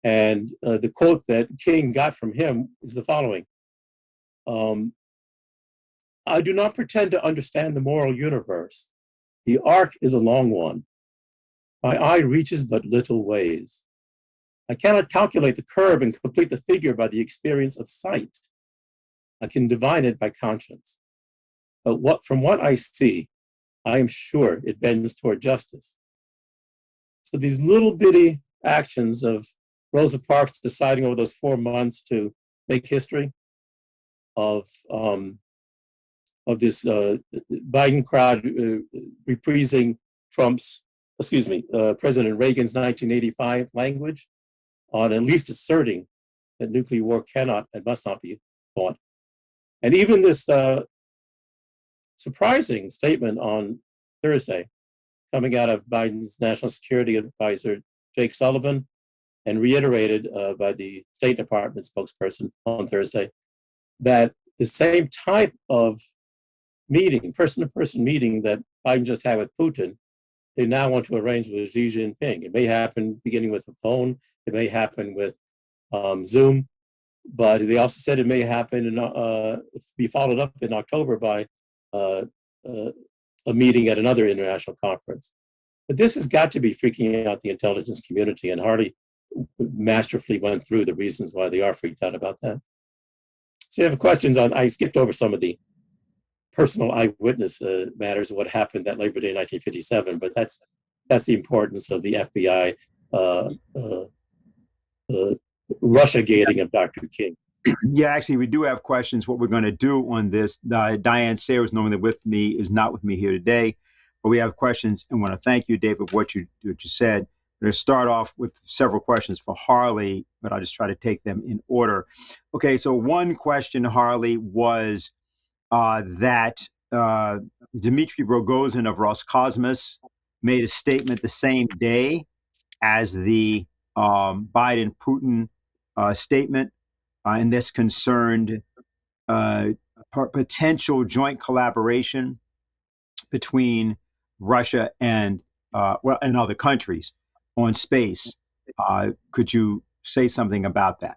And the quote that King got from him is the following: I do not pretend to understand the moral universe. The arc is a long one. My eye reaches but little ways. I cannot calculate the curve and complete the figure by the experience of sight. I can divine it by conscience. But from what I see, I am sure it bends toward justice. So these little bitty actions of Rosa Parks deciding over those 4 months to make history, of this Biden crowd reprising President Reagan's 1985 language on at least asserting that nuclear war cannot and must not be fought. And even this surprising statement on Thursday coming out of Biden's national security advisor, Jake Sullivan, and reiterated by the State Department spokesperson on Thursday, that the same type of meeting, person-to-person meeting that Biden just had with Putin, they now want to arrange with Xi Jinping. It may happen beginning with a phone. It may happen with Zoom, but they also said it may happen be followed up in October by a meeting at another international conference. But this has got to be freaking out the intelligence community, and Harley masterfully went through the reasons why they are freaked out about that. So you have questions on, I skipped over some of the personal eyewitness matters of what happened that Labor Day 1957, but that's the importance of the FBI Russia gating of Dr. King. Yeah, actually, we do have questions. What we're going to do on this, Diane Sayers, normally with me, is not with me here today, but we have questions, and want to thank you, David, for what you said. I'm going to start off with several questions for Harley, but I'll just try to take them in order. Okay, so one question, Harley, was that Dmitry Rogozin of Roscosmos made a statement the same day as the Biden-Putin statement, and this concerned potential joint collaboration between Russia and and other countries on space. Could you say something about that?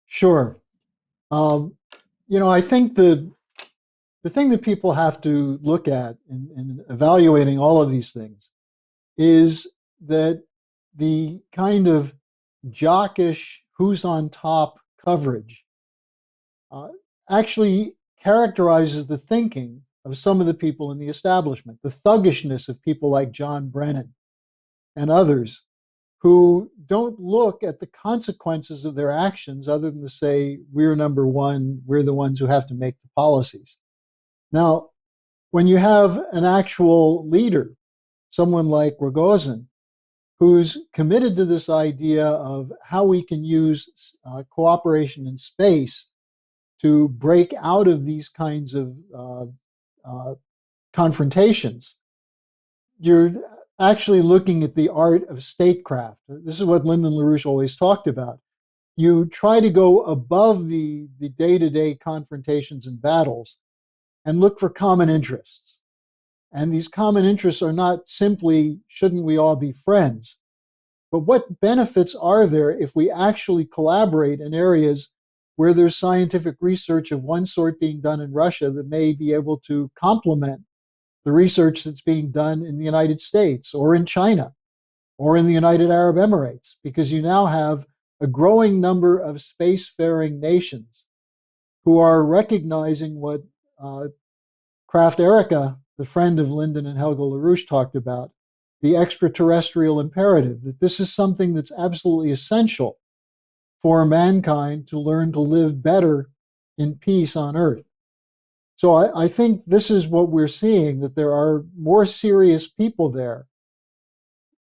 Sure. I think the thing that people have to look at in evaluating all of these things is that the kind of jockish, who's on top coverage actually characterizes the thinking of some of the people in the establishment, the thuggishness of people like John Brennan and others who don't look at the consequences of their actions other than to say, we're number one, we're the ones who have to make the policies. Now, when you have an actual leader, someone like Rogozin, who's committed to this idea of how we can use cooperation in space to break out of these kinds of confrontations, you're actually looking at the art of statecraft. This is what Lyndon LaRouche always talked about. You try to go above the day-to-day confrontations and battles and look for common interests. And these common interests are not simply, shouldn't we all be friends? But what benefits are there if we actually collaborate in areas where there's scientific research of one sort being done in Russia that may be able to complement the research that's being done in the United States or in China or in the United Arab Emirates? Because you now have a growing number of spacefaring nations who are recognizing what Kraft Erika, the friend of Lyndon and Helga LaRouche, talked about, the extraterrestrial imperative, that this is something that's absolutely essential for mankind to learn to live better in peace on Earth. So I think this is what we're seeing, that there are more serious people there,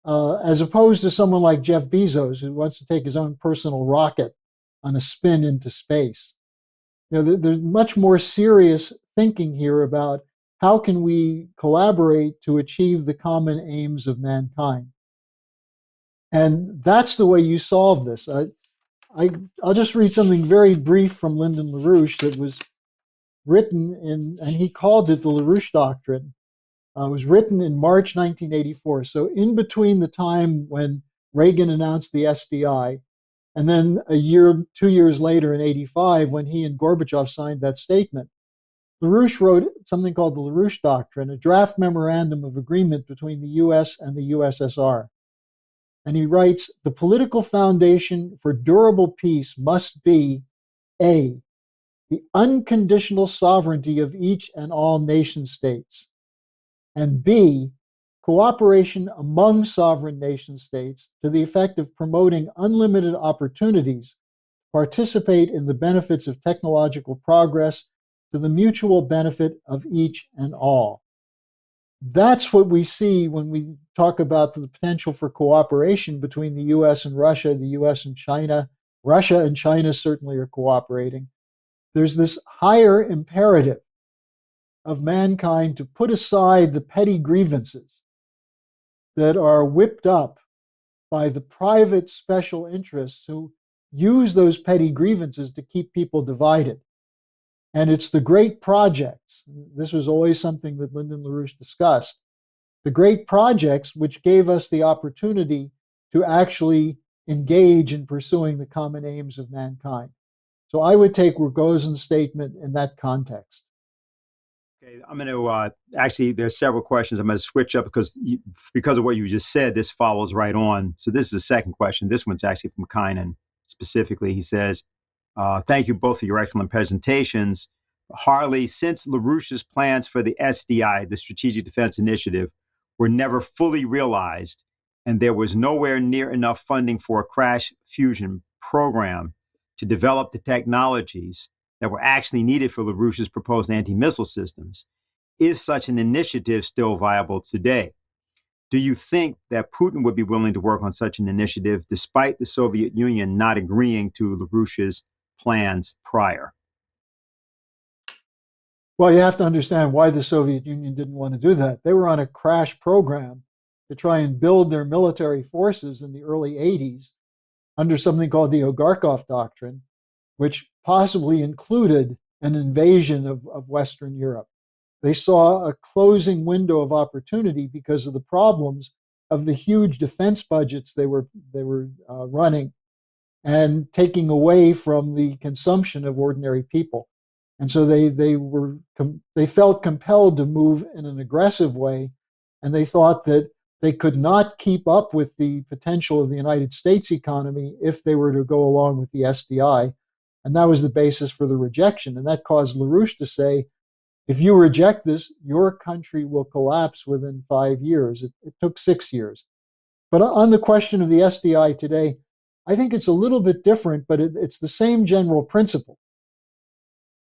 as opposed to someone like Jeff Bezos, who wants to take his own personal rocket on a spin into space. There's much more serious thinking here about how can we collaborate to achieve the common aims of mankind. And that's the way you solve this. I'll just read something very brief from Lyndon LaRouche that was written and he called it the LaRouche Doctrine. It was written in March 1984. So in between the time when Reagan announced the SDI, and then 2 years later in 85, when he and Gorbachev signed that statement, LaRouche wrote something called the LaRouche Doctrine, a draft memorandum of agreement between the US and the USSR. And he writes, the political foundation for durable peace must be A, the unconditional sovereignty of each and all nation states, and B, cooperation among sovereign nation states to the effect of promoting unlimited opportunities to participate in the benefits of technological progress to the mutual benefit of each and all. That's what we see when we talk about the potential for cooperation between the US and Russia, the US and China. Russia and China certainly are cooperating. There's this higher imperative of mankind to put aside the petty grievances that are whipped up by the private special interests who use those petty grievances to keep people divided. And it's the great projects. This was always something that Lyndon LaRouche discussed. The great projects which gave us the opportunity to actually engage in pursuing the common aims of mankind. So I would take Rogozin's statement in that context. Okay, I'm going to actually, there's several questions. I'm going to switch up because of what you just said. This follows right on. So this is the second question. This one's actually from Kynan specifically. He says, thank you both for your excellent presentations. Harley, since LaRouche's plans for the SDI, the Strategic Defense Initiative, were never fully realized, and there was nowhere near enough funding for a crash fusion program to develop the technologies that were actually needed for LaRouche's proposed anti-missile systems, is such an initiative still viable today? Do you think that Putin would be willing to work on such an initiative despite the Soviet Union not agreeing to LaRouche's plans prior? Well, you have to understand why the Soviet Union didn't want to do that. They were on a crash program to try and build their military forces in the early 80s under something called the Ogarkov Doctrine, which possibly included an invasion of Western Europe. They saw a closing window of opportunity because of the problems of the huge defense budgets they were running and taking away from the consumption of ordinary people. And so they felt compelled to move in an aggressive way, and they thought that they could not keep up with the potential of the United States economy if they were to go along with the SDI. And that was the basis for the rejection. And that caused LaRouche to say, if you reject this, your country will collapse within 5 years. It took 6 years. But on the question of the SDI today, I think it's a little bit different, but it's the same general principle.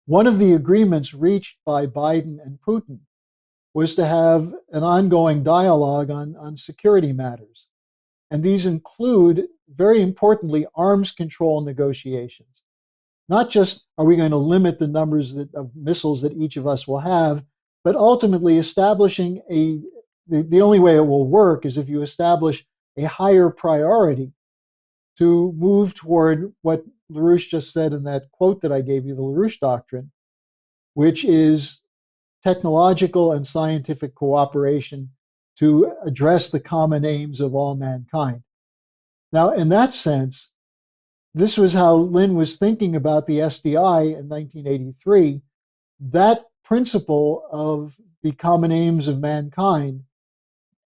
One of the agreements reached by Biden and Putin was to have an ongoing dialogue on security matters. And these include, very importantly, arms control negotiations. Not just are we going to limit the numbers of missiles that each of us will have, but ultimately establishing the only way it will work is if you establish a higher priority to move toward what LaRouche just said in that quote that I gave you, the LaRouche Doctrine, which is technological and scientific cooperation to address the common aims of all mankind. Now, in that sense, this was how Lynn was thinking about the SDI in 1983. That principle of the common aims of mankind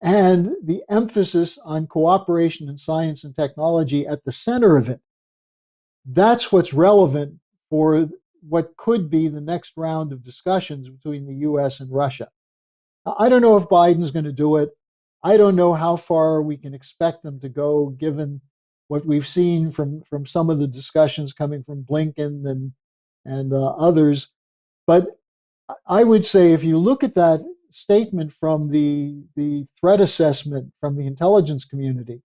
and the emphasis on cooperation in science and technology at the center of it, that's what's relevant for what could be the next round of discussions between the US and Russia. I don't know if Biden's going to do it. I don't know how far we can expect them to go, given what we've seen from some of the discussions coming from Blinken and others. But I would say if you look at that statement from the threat assessment from the intelligence community,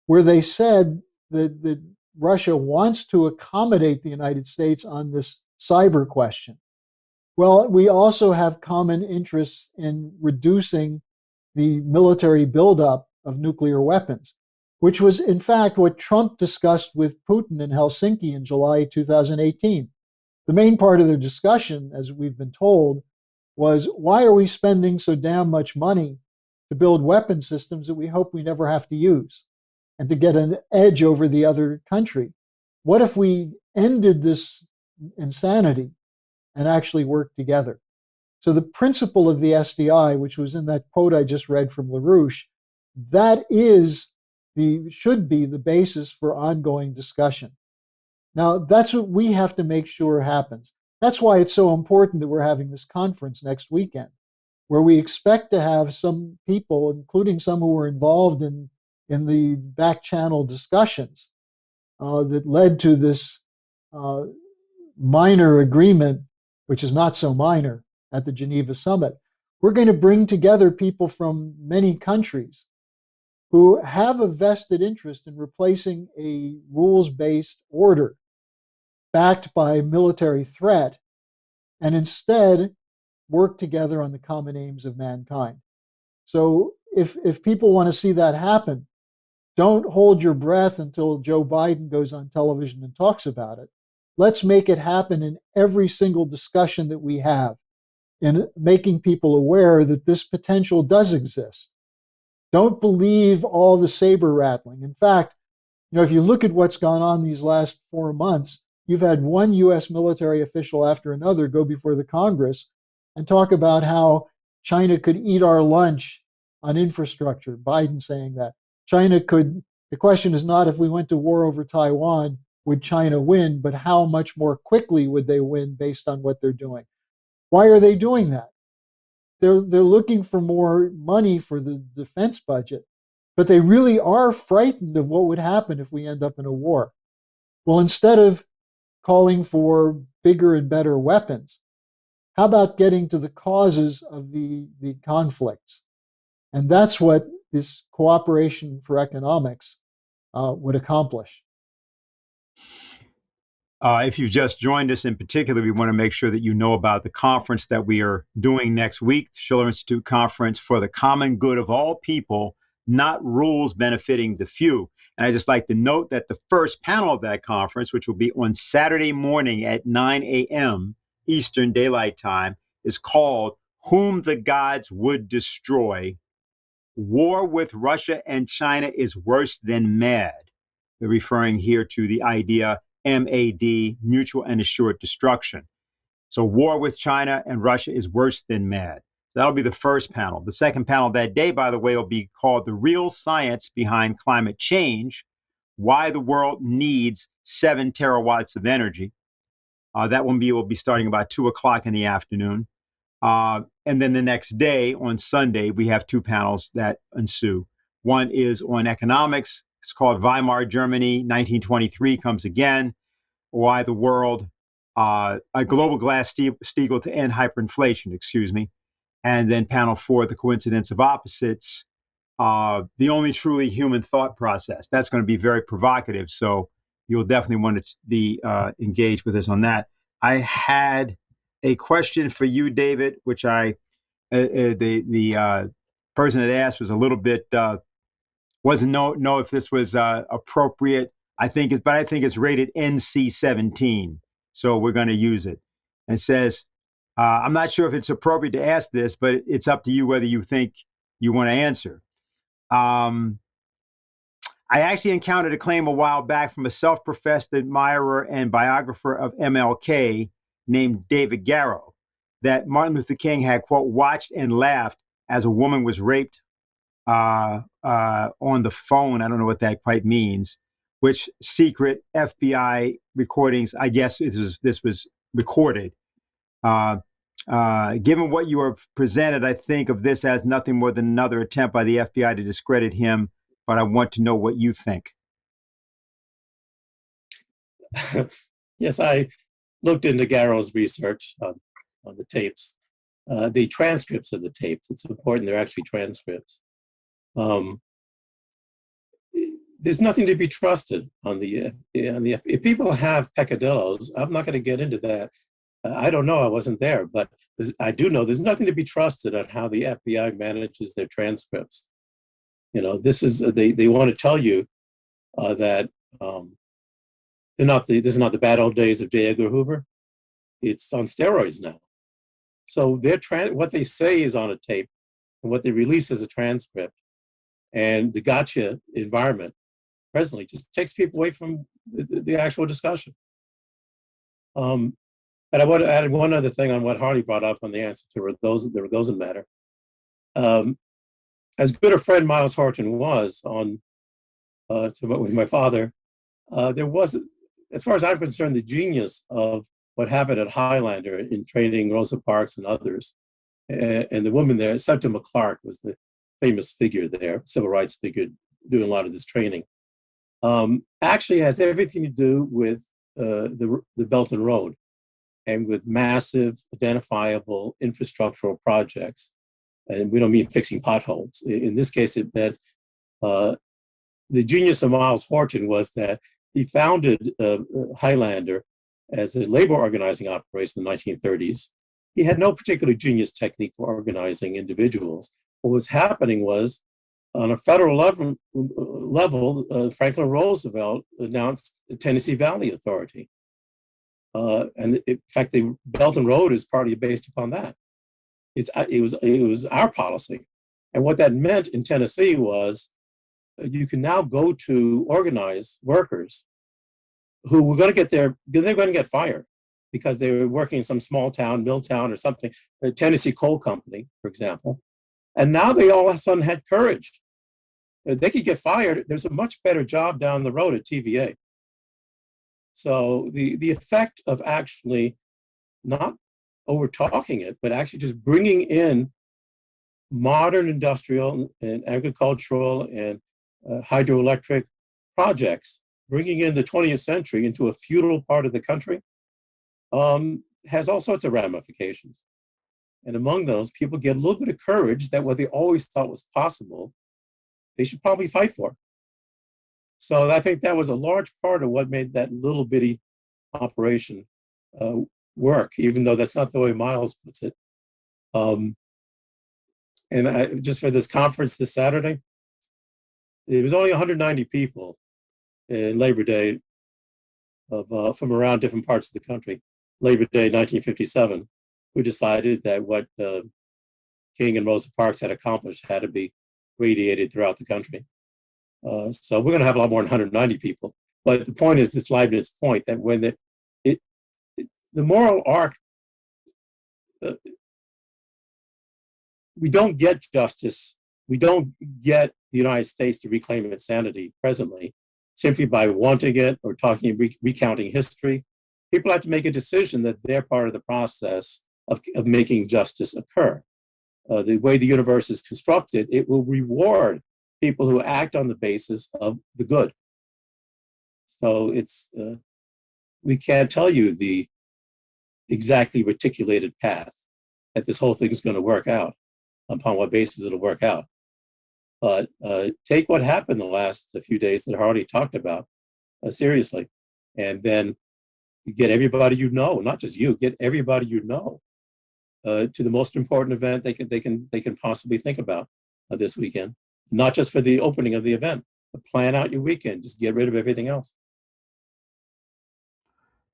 where they said that Russia wants to accommodate the United States on this cyber question. Well, we also have common interests in reducing the military buildup of nuclear weapons, which was, in fact, what Trump discussed with Putin in Helsinki in July 2018. The main part of their discussion, as we've been told, was why are we spending so damn much money to build weapon systems that we hope we never have to use and to get an edge over the other country? What if we ended this insanity and actually worked together? So the principle of the SDI, which was in that quote I just read from LaRouche, that should be the basis for ongoing discussion. Now, that's what we have to make sure happens. That's why it's so important that we're having this conference next weekend, where we expect to have some people, including some who were involved in the back channel discussions that led to this minor agreement, which is not so minor, at the Geneva summit. We're going to bring together people from many countries who have a vested interest in replacing a rules-based order backed by military threat, and instead work together on the common aims of mankind. So if people want to see that happen, don't hold your breath until Joe Biden goes on television and talks about it. Let's make it happen in every single discussion that we have, in making people aware that this potential does exist. Don't believe all the saber rattling. In fact, if you look at what's gone on these last 4 months, you've had one U.S. military official after another go before the Congress and talk about how China could eat our lunch on infrastructure. Biden saying that. The question is not if we went to war over Taiwan, would China win, but how much more quickly would they win based on what they're doing? Why are they doing that? They're looking for more money for the defense budget, but they really are frightened of what would happen if we end up in a war. Well, instead of calling for bigger and better weapons, how about getting to the causes of the conflicts? And that's what this cooperation for economics would accomplish. If you've just joined us, in particular, we want to make sure that you know about the conference that we are doing next week, the Schiller Institute Conference for the Common Good of All People, Not Rules Benefiting the Few. And I'd just like to note that the first panel of that conference, which will be on Saturday morning at 9 a.m. Eastern Daylight Time, is called Whom the Gods Would Destroy. War with Russia and China is worse than mad. They're referring here to the idea MAD, mutual and assured destruction. So war with China and Russia is worse than mad. That'll be the first panel. The second panel that day, by the way, will be called The Real Science Behind Climate Change, Why the World Needs 7 Terawatts of Energy. That one will be starting about 2 o'clock in the afternoon. And then the next day, on Sunday, we have 2 panels that ensue. One is on economics. It's called Weimar Germany, 1923 Comes Again, Why the World, a Global Glass-Steagall to End Hyperinflation, And then panel 4, The Coincidence of Opposites, The Only Truly Human Thought Process. That's going to be very provocative, so you'll definitely want to be engaged with us on that. I had a question for you, David, which the person that asked was a little bit wasn't know if this was appropriate. I think it's rated NC-17, so we're going to use it. And it says, I'm not sure if it's appropriate to ask this, but it's up to you whether you think you want to answer. I actually encountered a claim a while back from a self-professed admirer and biographer of MLK named David Garrow that Martin Luther King had, quote, watched and laughed as a woman was raped on the phone. I don't know what that quite means, which secret FBI recordings, I guess this was recorded. Given what you are presented, I think of this as nothing more than another attempt by the FBI to discredit him, but I want to know what you think. Yes, I looked into Garrow's research on the tapes, the transcripts of the tapes. It's important they're actually transcripts. There's nothing to be trusted on the if people have peccadillos. I'm not going to get into that. I don't know. I wasn't there, but I do know there's nothing to be trusted on how the FBI manages their transcripts. This is they want to tell you that this is not the bad old days of J. Edgar Hoover. It's on steroids now. So what they say is on a tape, and what they release is a transcript. And the gotcha environment presently just takes people away from the actual discussion. But I want to add one other thing on what Harley brought up on the answer to the Rogozin matter. As good a friend Miles Horton was with my father, there was, as far as I'm concerned, the genius of what happened at Highlander in training Rosa Parks and others. And the woman there, Sumter McClark, was the famous figure there, civil rights figure, doing a lot of this training. Actually has everything to do with the Belt and Road and with massive, identifiable infrastructural projects. And we don't mean fixing potholes. In this case, it meant the genius of Miles Horton was that he founded Highlander as a labor organizing operation in the 1930s. He had no particular genius technique for organizing individuals. What was happening was on a federal level, Franklin Roosevelt announced the Tennessee Valley Authority. And in fact, the Belt and Road is partly based upon that. It was our policy. And what that meant in Tennessee was you can now go to organize workers who were going to they're going to get fired because they were working in some small town, mill town or something, the Tennessee Coal Company, for example. And now they all of a sudden had courage. They could get fired. There's a much better job down the road at TVA. So the effect of actually not over talking it, but actually just bringing in modern industrial and agricultural and hydroelectric projects, bringing in the 20th century into a feudal part of the country, has all sorts of ramifications. And among those, people get a little bit of courage that what they always thought was possible, they should probably fight for. So I think that was a large part of what made that little bitty operation work, even though that's not the way Miles puts it. And just for this conference this Saturday, it was only 190 people in Labor Day from around different parts of the country, Labor Day 1957, who decided that what King and Rosa Parks had accomplished had to be radiated throughout the country. So we're going to have a lot more than 190 people. But the point is this Leibniz point that when the moral arc, we don't get justice, we don't get the United States to reclaim its sanity presently simply by wanting it or recounting history. People have to make a decision that they're part of the process of making justice occur. The way the universe is constructed, it will reward people who act on the basis of the good. So it's we can't tell you the exactly reticulated path that this whole thing is going to work out, upon what basis it'll work out. But take what happened the last few days that Harley talked about seriously, and then get everybody you know, not just you, get everybody you know to the most important event they can possibly think about this weekend. Not just for the opening of the event, but plan out your weekend. Just get rid of everything else.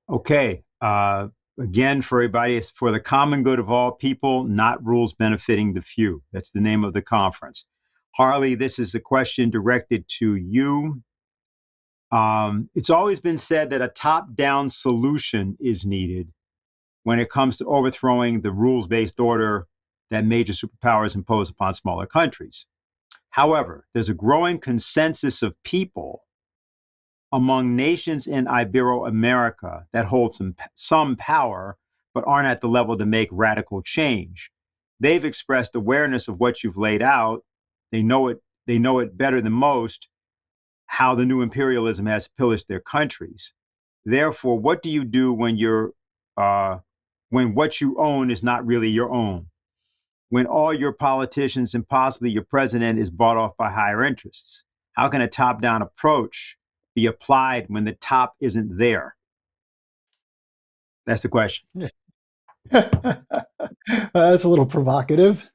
Okay. Again, for everybody, it's for the common good of all people, not rules benefiting the few. That's the name of the conference. Harley, this is a question directed to you. It's always been said that a top-down solution is needed when it comes to overthrowing the rules-based order that major superpowers impose upon smaller countries. However, there's a growing consensus of people among nations in Ibero-America that hold some power, but aren't at the level to make radical change. They've expressed awareness of what you've laid out. They know it better than most, how the new imperialism has pillaged their countries. Therefore, what do you do when what you own is not really your own? When all your politicians and possibly your president is bought off by higher interests? How can a top-down approach be applied when the top isn't there? That's the question. That's a little provocative.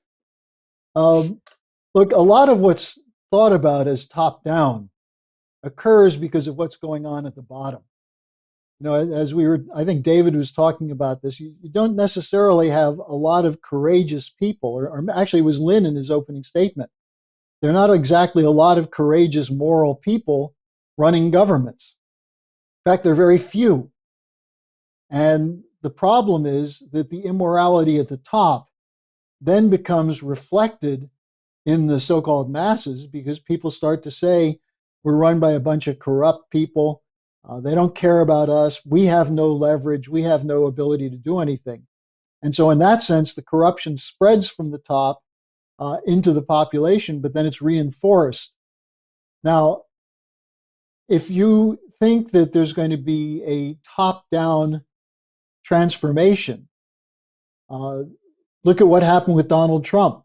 Look, a lot of what's thought about as top-down occurs because of what's going on at the bottom. You know, as I think David was talking about this, you don't necessarily have a lot of courageous people, or actually it was Lynn in his opening statement. They're not exactly a lot of courageous, moral people running governments. In fact, they're very few. And the problem is that the immorality at the top then becomes reflected in the so-called masses, because people start to say, we're run by a bunch of corrupt people. They don't care about us. We have no leverage. We have no ability to do anything. And so in that sense, the corruption spreads from the top into the population, but then it's reinforced. Now, if you think that there's going to be a top-down transformation, look at what happened with Donald Trump.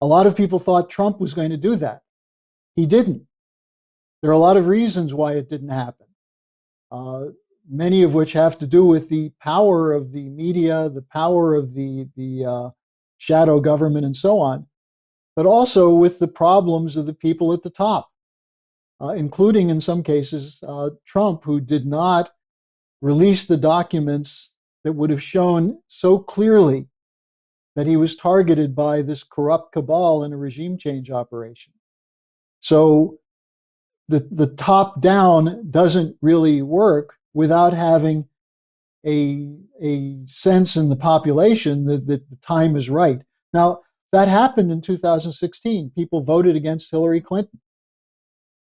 A lot of people thought Trump was going to do that. He didn't. There are a lot of reasons why it didn't happen, many of which have to do with the power of the media, the power of the shadow government, and so on. but also with the problems of the people at the top, including in some cases Trump, who did not release the documents that would have shown so clearly that he was targeted by this corrupt cabal in a regime change operation. So the top down doesn't really work without having a sense in the population that the time is right. Now, that happened in 2016. People voted against Hillary Clinton.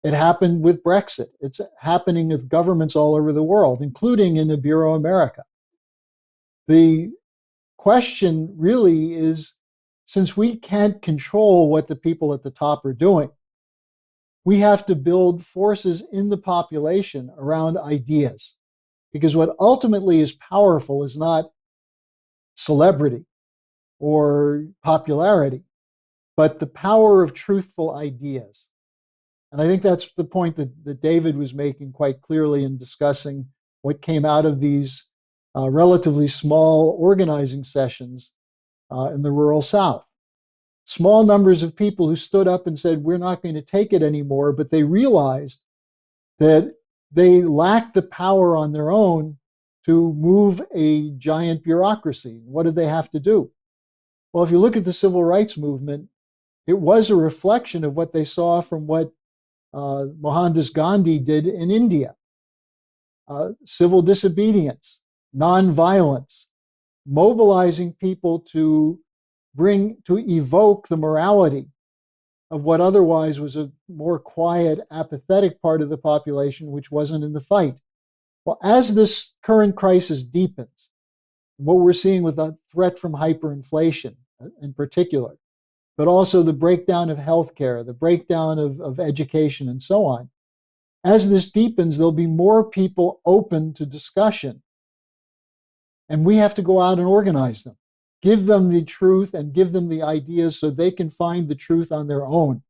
It happened with Brexit. It's happening with governments all over the world, including in Ibero-America. The question really is, since we can't control what the people at the top are doing, we have to build forces in the population around ideas. Because what ultimately is powerful is not celebrity or popularity, but the power of truthful ideas. And I think that's the point that David was making quite clearly in discussing what came out of these relatively small organizing sessions in the rural South. Small numbers of people who stood up and said, we're not going to take it anymore, but they realized that they lacked the power on their own to move a giant bureaucracy. What did they have to do? Well, if you look at the civil rights movement, it was a reflection of what they saw from what Mohandas Gandhi did in India. Civil disobedience, nonviolence, mobilizing people to evoke the morality of what otherwise was a more quiet, apathetic part of the population, which wasn't in the fight. Well, as this current crisis deepens, what we're seeing with the threat from hyperinflation in particular, but also the breakdown of healthcare, the breakdown of education, and so on, as this deepens, there'll be more people open to discussion. And we have to go out and organize them. Give them the truth and give them the ideas so they can find the truth on their own.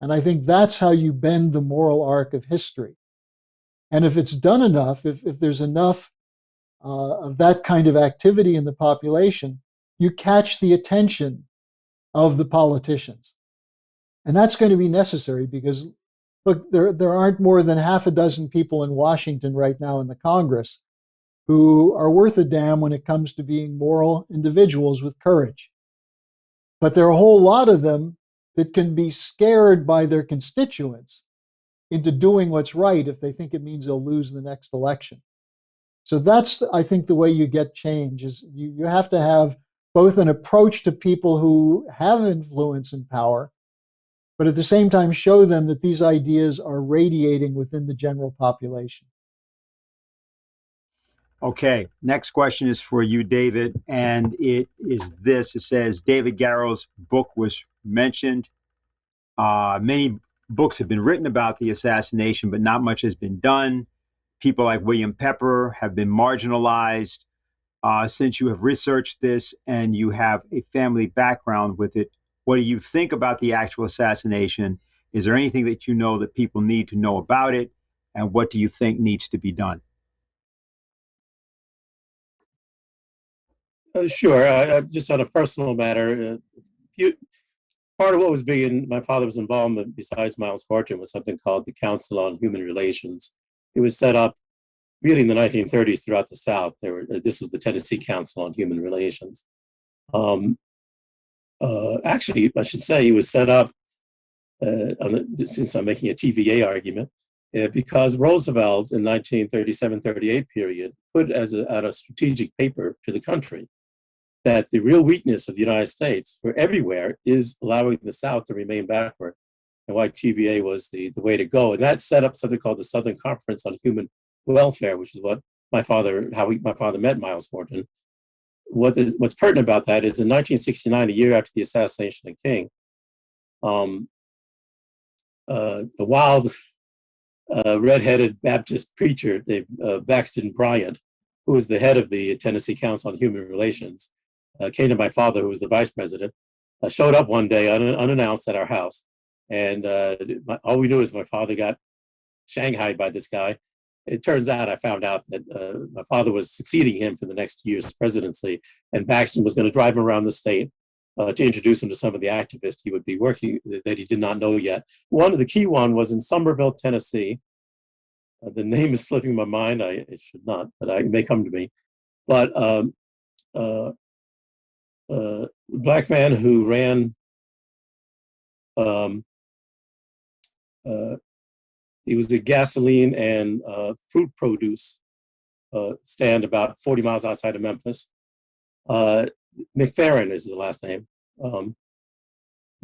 And I think that's how you bend the moral arc of history. And if it's done enough, if there's enough of that kind of activity in the population, you catch the attention of the politicians. And that's going to be necessary because, look, there aren't more than half a dozen people in Washington right now in the Congress who are worth a damn when it comes to being moral individuals with courage. But there are a whole lot of them that can be scared by their constituents into doing what's right if they think it means they'll lose the next election. So that's, I think, the way you get change is you have to have both an approach to people who have influence and power, but at the same time show them that these ideas are radiating within the general population. Okay, next question is for you, David, and it is this. It says, David Garrow's book was mentioned. Many books have been written about the assassination, but not much has been done. People like William Pepper have been marginalized. Since you have researched this and you have a family background with it, what do you think about the actual assassination? Is there anything that you know that people need to know about it? And what do you think needs to be done? Sure. Just on a personal matter, part of what was big in my father's involvement, besides Miles Horton, was something called the Council on Human Relations. It was set up really in the 1930s throughout the South. This was the Tennessee Council on Human Relations. Actually, I should say, it was set up, since I'm making a TVA argument, because Roosevelt in 1937-38 period put out a strategic paper to the country that the real weakness of the United States for everywhere is allowing the South to remain backward, and why TVA was the way to go. And that set up something called the Southern Conference on Human Welfare, which is what my father met Miles Horton. What's pertinent about that is in 1969, a year after the assassination of King, the wild redheaded Baptist preacher named Baxton Bryant, who was the head of the Tennessee Council on Human Relations, came to my father, who was the vice president, showed up one day unannounced at our house. And all we knew is my father got shanghaied by this guy. It turns out, I found out that my father was succeeding him for the next year's presidency, and Baxton was going to drive him around the state to introduce him to some of the activists he would be working that he did not know yet. One of the key one was in Somerville, Tennessee. The name is slipping my mind. It should not, but it may come to me. But black man who ran. He was a gasoline and fruit produce stand about 40 miles outside of Memphis. McFerrin is the last name.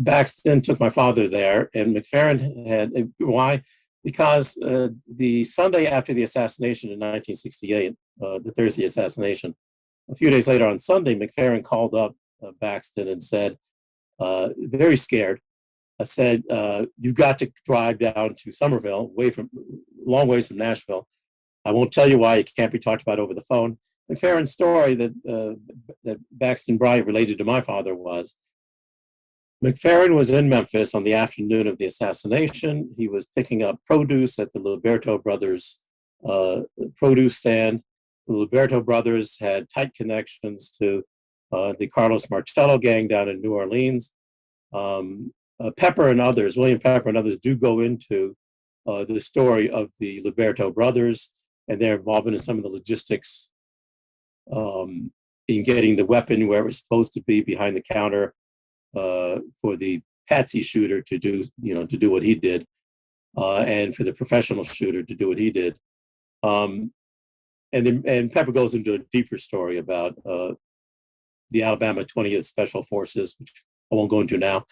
Baxton took my father there, and McFerrin had, why? Because the Sunday after the assassination in 1968, the Thursday assassination, a few days later on Sunday, McFerrin called up Baxton and said, very scared, said, you've got to drive down to Somerville, long ways from Nashville. I won't tell you why, it can't be talked about over the phone. McFerrin's story that Baxton Bryant related to my father was, McFerrin was in Memphis on the afternoon of the assassination. He was picking up produce at the Liberto Brothers produce stand. The Liberto Brothers had tight connections to the Carlos Marcello gang down in New Orleans. Pepper and others, William Pepper and others, do go into the story of the Liberto Brothers and their involvement in some of the logistics in getting the weapon where it was supposed to be behind the counter for the patsy shooter to do what he did, and for the professional shooter to do what he did. And Pepper goes into a deeper story about the Alabama 20th Special Forces, which I won't go into now.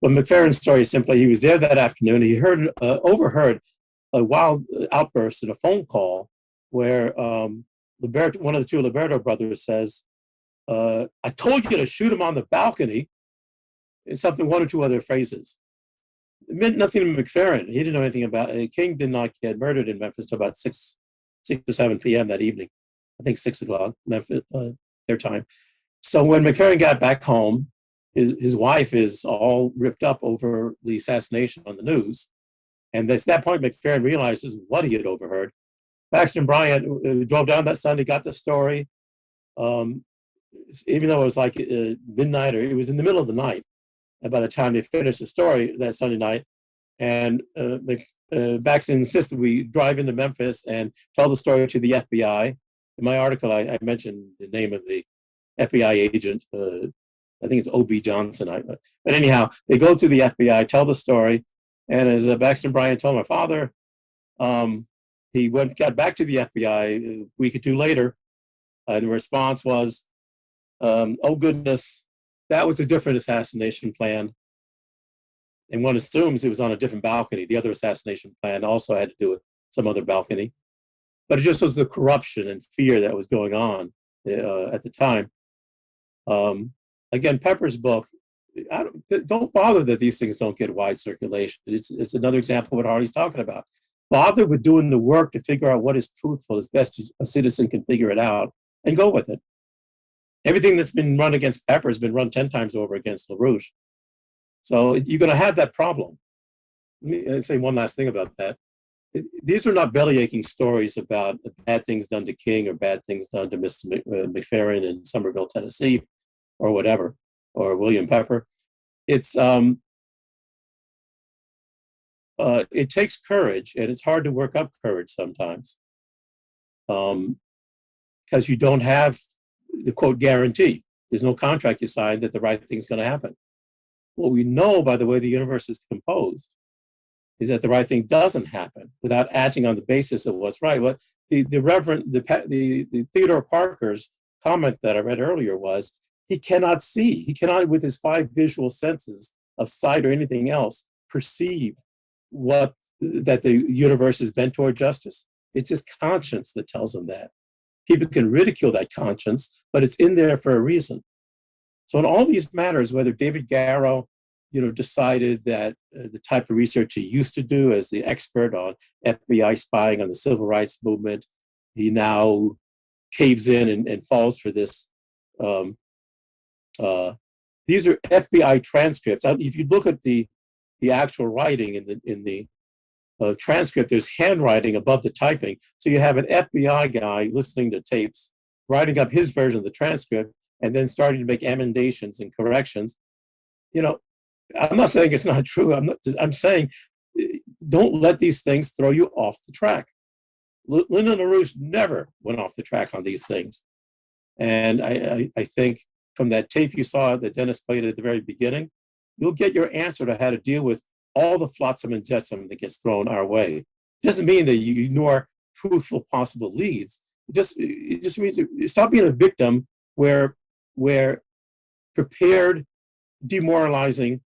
But McFerrin's story is simply, he was there that afternoon. He overheard a wild outburst in a phone call where one of the two Liberto brothers says, I told you to shoot him on the balcony. It's one or two other phrases. It meant nothing to McFerrin. He didn't know anything about it. King did not get murdered in Memphis till about 6 to 7 p.m. that evening. I think 6 o'clock, Memphis, their time. So when McFerrin got back home, his wife is all ripped up over the assassination on the news. And at that point, McFerrin realizes what he had overheard. Baxter Bryant drove down that Sunday, got the story. Even though it was like midnight, or it was in the middle of the night, and by the time they finished the story that Sunday night, and Baxter insisted we drive into Memphis and tell the story to the FBI. In my article, I mentioned the name of the FBI agent. I think it's O.B. Johnson. But anyhow, they go to the FBI, tell the story, and as Baxter Bryant told my father, he got back to the FBI a week or two later, and the response was, oh goodness, that was a different assassination plan. And one assumes it was on a different balcony. The other assassination plan also had to do with some other balcony. But it just was the corruption and fear that was going on at the time. Again, Pepper's book, don't bother that these things don't get wide circulation. It's another example of what Harley's talking about. Bother with doing the work to figure out what is truthful as best as a citizen can figure it out, and go with it. Everything that's been run against Pepper has been run 10 times over against LaRouche. So you're going to have that problem. Let me say one last thing about that. These are not bellyaching stories about bad things done to King or bad things done to Mr. McFerrin in Somerville, Tennessee, or whatever, or William Pepper. It takes courage, and it's hard to work up courage sometimes, because you don't have the quote guarantee. There's no contract you sign that the right thing's going to happen. What we know by the way the universe is composed is that the right thing doesn't happen without acting on the basis of what's right. What the Theodore Parker's comment that I read earlier was, he cannot see, he cannot with his 5 visual senses of sight or anything else perceive that the universe is bent toward justice. It's his conscience that tells him that. People can ridicule that conscience, but it's in there for a reason. So in all these matters, whether David Garrow, decided that the type of research he used to do as the expert on FBI spying on the civil rights movement, he now caves in and falls for this. These are FBI transcripts. If you look at the actual writing in the transcript, there's handwriting above the typing. So you have an FBI guy listening to tapes, writing up his version of the transcript, and then starting to make emendations and corrections. you know, I'm not saying it's not true. I'm saying don't let these things throw you off the track. Lyndon LaRouche never went off the track on these things. And I think from that tape you saw that Dennis played at the very beginning, you'll get your answer to how to deal with all the flotsam and jetsam that gets thrown our way. It doesn't mean that you ignore truthful possible leads. It just means stop being a victim where prepared, demoralizing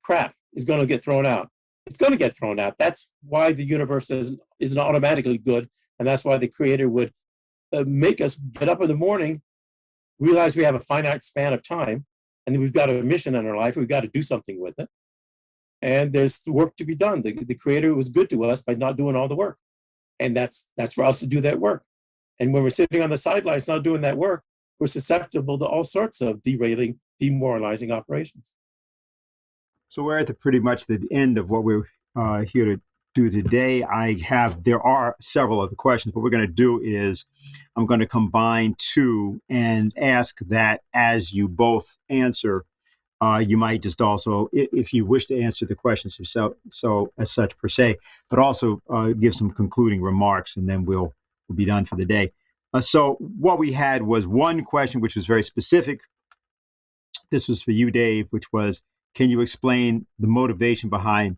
crap is going to get thrown out. It's going to get thrown out. That's why the universe isn't automatically good, and that's why the Creator would make us get up in the morning, realize we have a finite span of time, and then we've got a mission in our life. We've got to do something with it, and there's work to be done. The Creator was good to us by not doing all the work, and that's for us to do that work. And when we're sitting on the sidelines not doing that work, we're susceptible to all sorts of derailing, demoralizing operations. So we're at pretty much the end of what we're here to do today. There are several other questions. What we're going to do is I'm going to combine two and ask that as you both answer, you might just also, if you wish to answer the questions yourself, so as such per se, but also give some concluding remarks, and then we'll be done for the day. So what we had was one question which was very specific. This was for you, Dave, which was, can you explain the motivation behind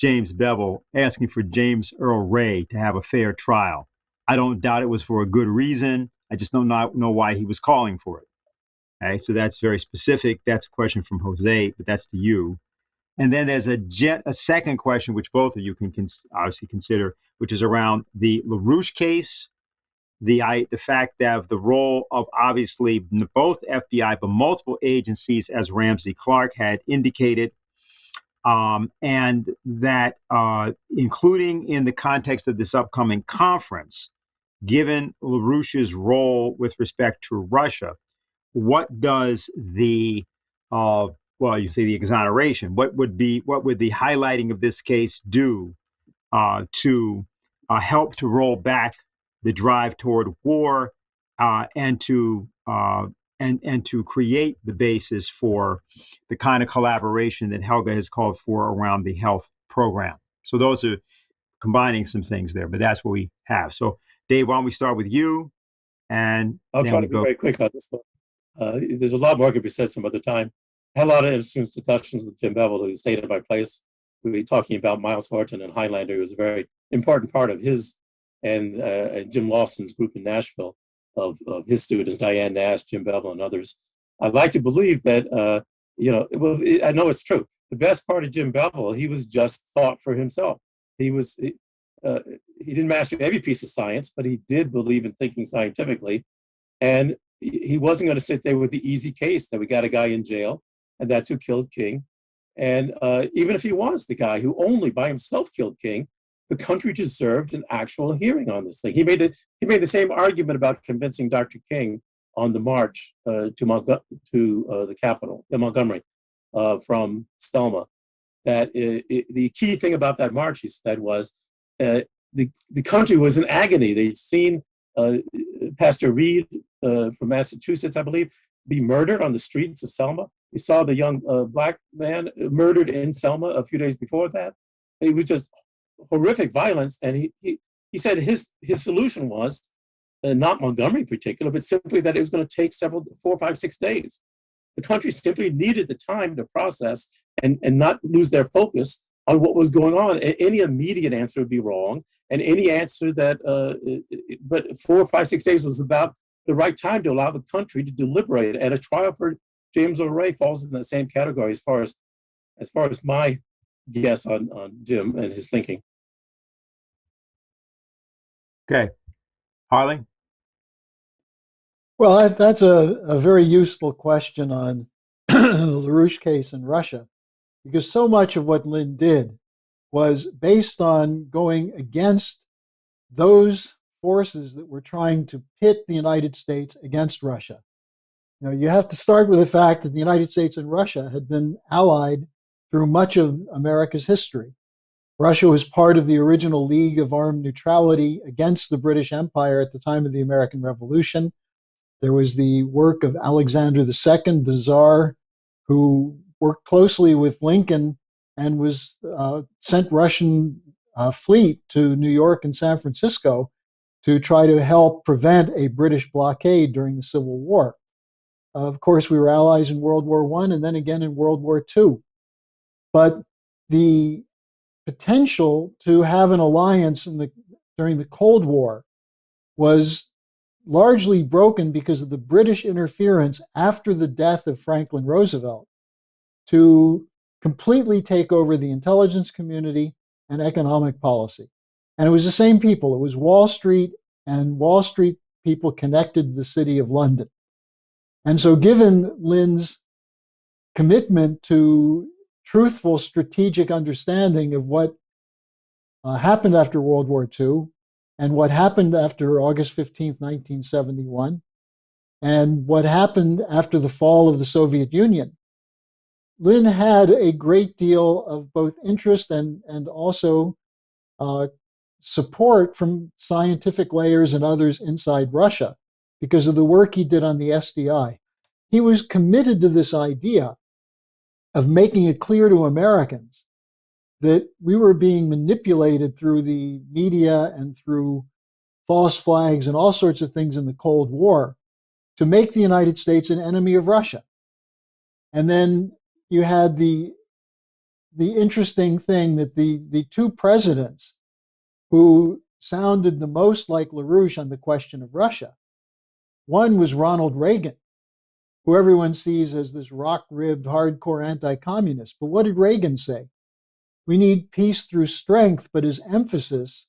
James Bevel asking for James Earl Ray to have a fair trial? I don't doubt it was for a good reason. I just don't know why he was calling for it. Okay, so that's very specific. That's a question from Jose, but that's to you. And then there's a second question, which both of you can obviously consider, which is around the LaRouche case, the fact that the role of obviously both FBI, but multiple agencies, as Ramsey Clark had indicated, and that including in the context of this upcoming conference, given LaRouche's role with respect to Russia, what does the you say the exoneration, what would the highlighting of this case do to help to roll back the drive toward war and to create the basis for the kind of collaboration that Helga has called for around the health program? So those are combining some things there, but that's what we have. So Dave, why don't we start with you? And I'll try to be very quick on this one. There's a lot more could be said some other time. I had a lot of interesting discussions with Jim Bevel, who stayed at my place. We were talking about Miles Horton and Highlander, who was a very important part of his and Jim Lawson's group in Nashville of his students, Diane Nash, Jim Bevel, and others. I'd like to believe that, I know it's true. The best part of Jim Bevel, he was just thought for himself. He didn't master every piece of science, but he did believe in thinking scientifically. And he wasn't going to sit there with the easy case that we got a guy in jail, and that's who killed King. And even if he was the guy who only by himself killed King, the country deserved an actual hearing on this thing. He made the same argument about convincing Dr. King on the march to the Capitol, Montgomery, from Selma. That the key thing about that march, he said, was the country was in agony. They'd seen Pastor Reed from Massachusetts, I believe, be murdered on the streets of Selma. He saw the young black man murdered in Selma a few days before that. It was just horrific violence, and he said his solution was not Montgomery in particular, but simply that it was going to take 4, 5, 6 days. The country simply needed the time to process and not lose their focus on what was going on. Any immediate answer would be wrong, and any answer that, but 4, 5, 6 days was about the right time to allow the country to deliberate. And a trial for James O'Reilly falls in the same category as far as my guess on Jim and his thinking. Okay, Harley. Well, that's a very useful question on the LaRouche case in Russia, because so much of what Lynn did was based on going against those forces that were trying to pit the United States against Russia. You know, you have to start with the fact that the United States and Russia had been allied through much of America's history. Russia was part of the original League of Armed Neutrality against the British Empire at the time of the American Revolution. There was the work of Alexander II, the Tsar, who worked closely with Lincoln and was sent Russian fleet to New York and San Francisco to try to help prevent a British blockade during the Civil War. Of course, we were allies in World War I and then again in World War II. But the potential to have an alliance during the Cold War was largely broken because of the British interference after the death of Franklin Roosevelt to completely take over the intelligence community and economic policy. And it was the same people. It was Wall Street, and Wall Street people connected to the city of London. And so given Lynn's commitment to truthful strategic understanding of what happened after World War II and what happened after August 15th, 1971, and what happened after the fall of the Soviet Union, Lynn had a great deal of both interest and also support from scientific layers and others inside Russia because of the work he did on the SDI. He was committed to this idea of making it clear to Americans that we were being manipulated through the media and through false flags and all sorts of things in the Cold War to make the United States an enemy of Russia. And then you had the interesting thing that the two presidents who sounded the most like LaRouche on the question of Russia, one was Ronald Reagan, who everyone sees as this rock-ribbed, hardcore anti-communist. But what did Reagan say? We need peace through strength, but his emphasis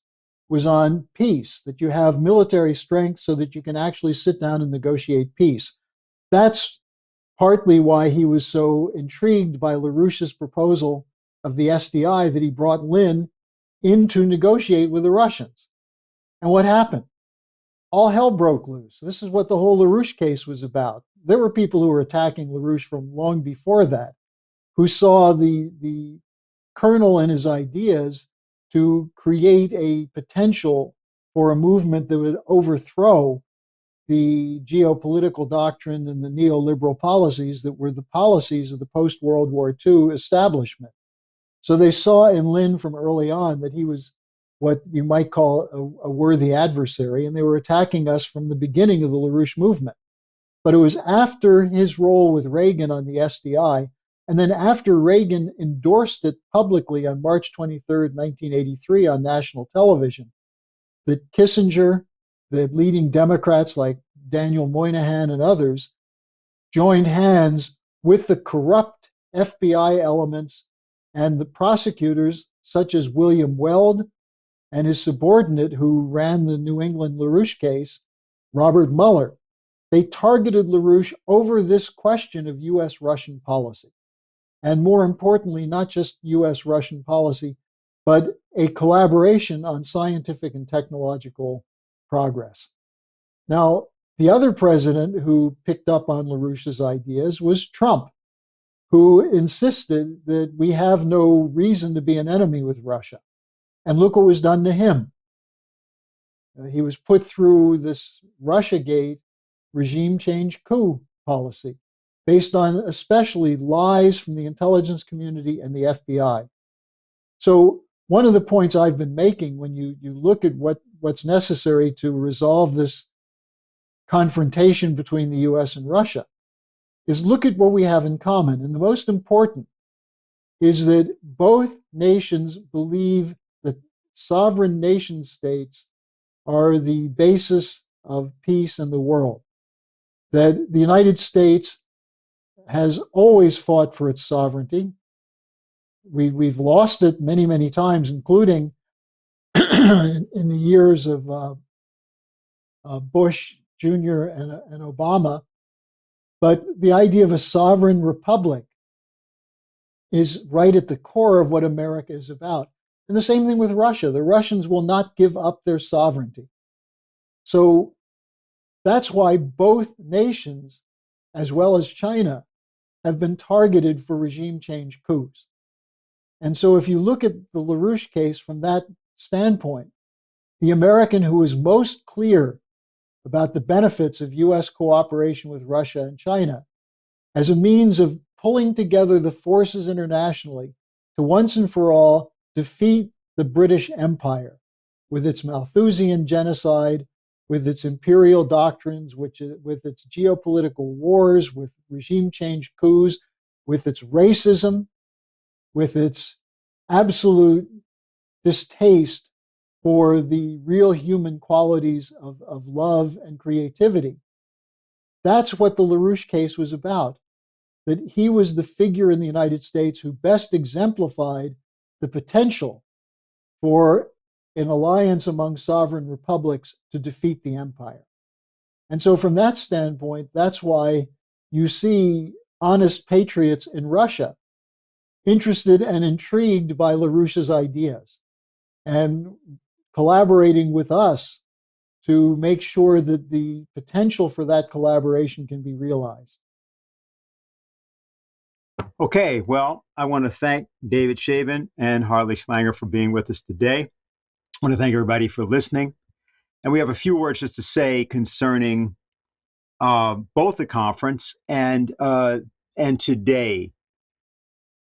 was on peace, that you have military strength so that you can actually sit down and negotiate peace. That's partly why he was so intrigued by LaRouche's proposal of the SDI that he brought Lynn in to negotiate with the Russians. And what happened? All hell broke loose. This is what the whole LaRouche case was about. There were people who were attacking LaRouche from long before that, who saw the kernel in his ideas to create a potential for a movement that would overthrow the geopolitical doctrine and the neoliberal policies that were the policies of the post-World War II establishment. So they saw in Lynn from early on that he was what you might call a worthy adversary, and they were attacking us from the beginning of the LaRouche movement. But it was after his role with Reagan on the SDI, and then after Reagan endorsed it publicly on March 23rd, 1983 on national television, that Kissinger, the leading Democrats like Daniel Moynihan and others, joined hands with the corrupt FBI elements and the prosecutors such as William Weld and his subordinate who ran the New England LaRouche case, Robert Mueller. They targeted LaRouche over this question of U.S.-Russian policy. And more importantly, not just U.S.-Russian policy, but a collaboration on scientific and technological progress. Now, the other president who picked up on LaRouche's ideas was Trump, who insisted that we have no reason to be an enemy with Russia. And look what was done to him. He was put through this Russiagate regime change coup policy based on especially lies from the intelligence community and the FBI. So one of the points I've been making when you look at what's necessary to resolve this confrontation between the US and Russia is look at what we have in common. And the most important is that both nations believe that sovereign nation states are the basis of peace in the world. That the United States has always fought for its sovereignty. We've lost it many, many times, including in the years of Bush Jr. and Obama. But the idea of a sovereign republic is right at the core of what America is about. And the same thing with Russia. The Russians will not give up their sovereignty. So that's why both nations, as well as China, have been targeted for regime change coups. And so if you look at the LaRouche case from that standpoint, the American who is most clear about the benefits of US cooperation with Russia and China as a means of pulling together the forces internationally to once and for all defeat the British Empire with its Malthusian genocide, with its imperial doctrines, with its geopolitical wars, with regime change coups, with its racism, with its absolute distaste for the real human qualities of love and creativity. That's what the LaRouche case was about, that he was the figure in the United States who best exemplified the potential for an alliance among sovereign republics to defeat the empire. And so from that standpoint, that's why you see honest patriots in Russia interested and intrigued by LaRouche's ideas and collaborating with us to make sure that the potential for that collaboration can be realized. Okay, well, I want to thank David Shavin and Harley Schlanger for being with us today. I want to thank everybody for listening. And we have a few words just to say concerning both the conference and today.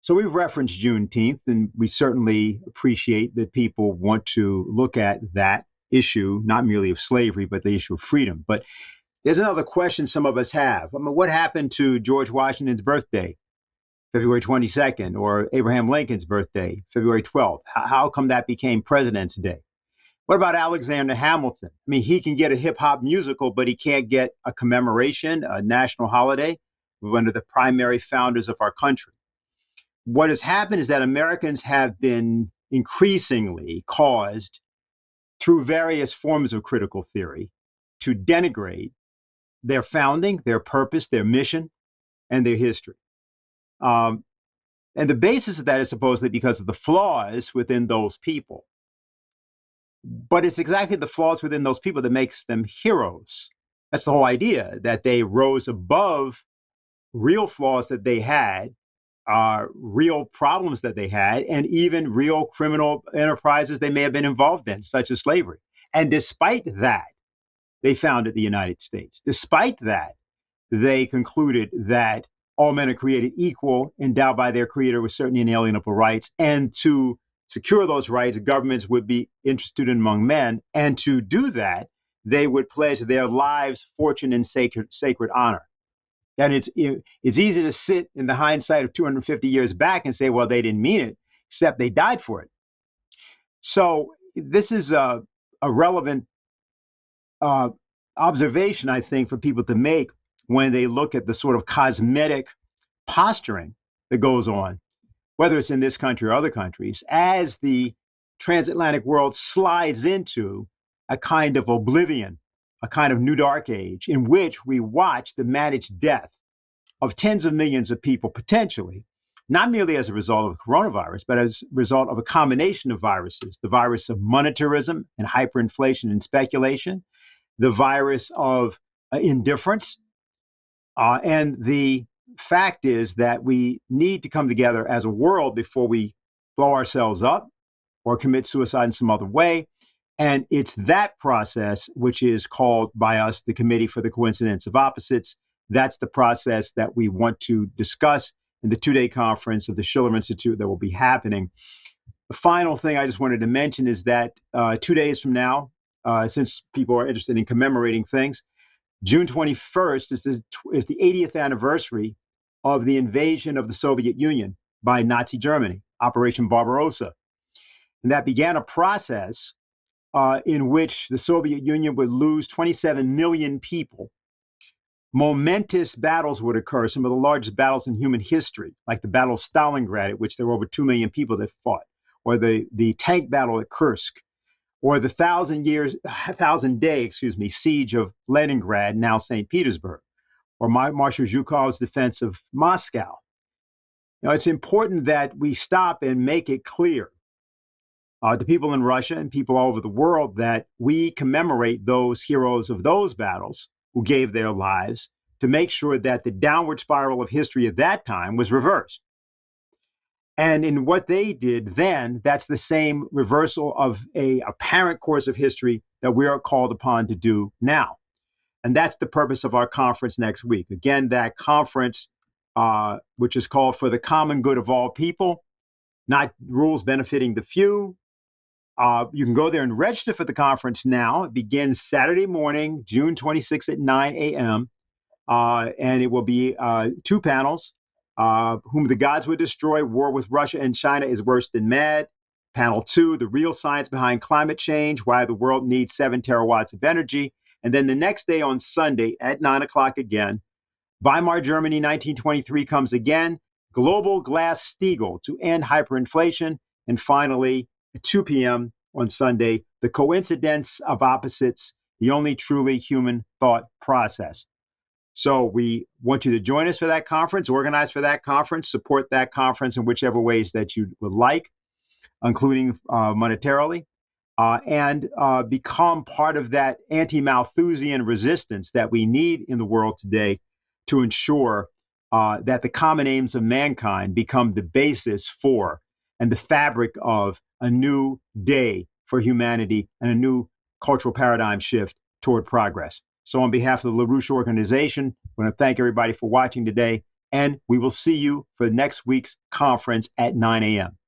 So we've referenced Juneteenth, and we certainly appreciate that people want to look at that issue, not merely of slavery, but the issue of freedom. But there's another question some of us have. I mean, what happened to George Washington's birthday, February 22nd, or Abraham Lincoln's birthday, February 12th? How come that became President's Day? What about Alexander Hamilton? I mean, he can get a hip hop musical, but he can't get a commemoration, a national holiday, one of the primary founders of our country. What has happened is that Americans have been increasingly caused through various forms of critical theory to denigrate their founding, their purpose, their mission, and their history. And the basis of that is supposedly because of the flaws within those people. But it's exactly the flaws within those people that makes them heroes. That's the whole idea, that they rose above real flaws that they had, real problems that they had, and even real criminal enterprises they may have been involved in, such as slavery. And despite that, they founded the United States. Despite that, they concluded that all men are created equal, endowed by their creator with certain inalienable rights, and to secure those rights, governments would be instituted among men, and to do that, they would pledge their lives, fortune, and sacred honor. And it's easy to sit in the hindsight of 250 years back and say, well, they didn't mean it, except they died for it. So this is a relevant observation, I think, for people to make when they look at the sort of cosmetic posturing that goes on, whether it's in this country or other countries, as the transatlantic world slides into a kind of oblivion, a kind of new dark age in which we watch the managed death of tens of millions of people potentially, not merely as a result of coronavirus, but as a result of a combination of viruses, the virus of monetarism and hyperinflation and speculation, the virus of indifference. And the fact is that we need to come together as a world before we blow ourselves up or commit suicide in some other way. And it's that process which is called by us the Committee for the Coincidence of Opposites. That's the process that we want to discuss in the two-day conference of the Schiller Institute that will be happening. The final thing I just wanted to mention is that 2 days from now, since people are interested in commemorating things, June 21st is the 80th anniversary of the invasion of the Soviet Union by Nazi Germany, Operation Barbarossa. And that began a process in which the Soviet Union would lose 27 million people. Momentous battles would occur, some of the largest battles in human history, like the Battle of Stalingrad, at which there were over 2 million people that fought, or the tank battle at Kursk, or the 1,000-day siege of Leningrad, now St. Petersburg, or Marshal Zhukov's defense of Moscow. Now, it's important that we stop and make it clear to people in Russia and people all over the world that we commemorate those heroes of those battles who gave their lives to make sure that the downward spiral of history at that time was reversed. And in what they did then, that's the same reversal of a apparent course of history that we are called upon to do now. And that's the purpose of our conference next week. Again, that conference which is called For the Common Good of All People, Not Rules Benefiting the Few. You can go there and register for the conference now. It begins Saturday morning, June 26th at 9 a.m. And it will be 2 panels. Whom the Gods Would Destroy, War with Russia and China is Worse Than Mad. Panel 2, The Real Science Behind Climate Change, Why the World Needs 7 terawatts of energy. And then the next day on Sunday at 9 o'clock again, Weimar Germany 1923 comes again, Global Glass-Steagall to End Hyperinflation. And finally, at 2 p.m. on Sunday, The Coincidence of Opposites, the Only Truly Human Thought Process. So we want you to join us for that conference, organize for that conference, support that conference in whichever ways that you would like, including monetarily, and become part of that anti-Malthusian resistance that we need in the world today to ensure that the common aims of mankind become the basis for and the fabric of a new day for humanity and a new cultural paradigm shift toward progress. So on behalf of the LaRouche Organization, I want to thank everybody for watching today, and we will see you for next week's conference at 9 a.m.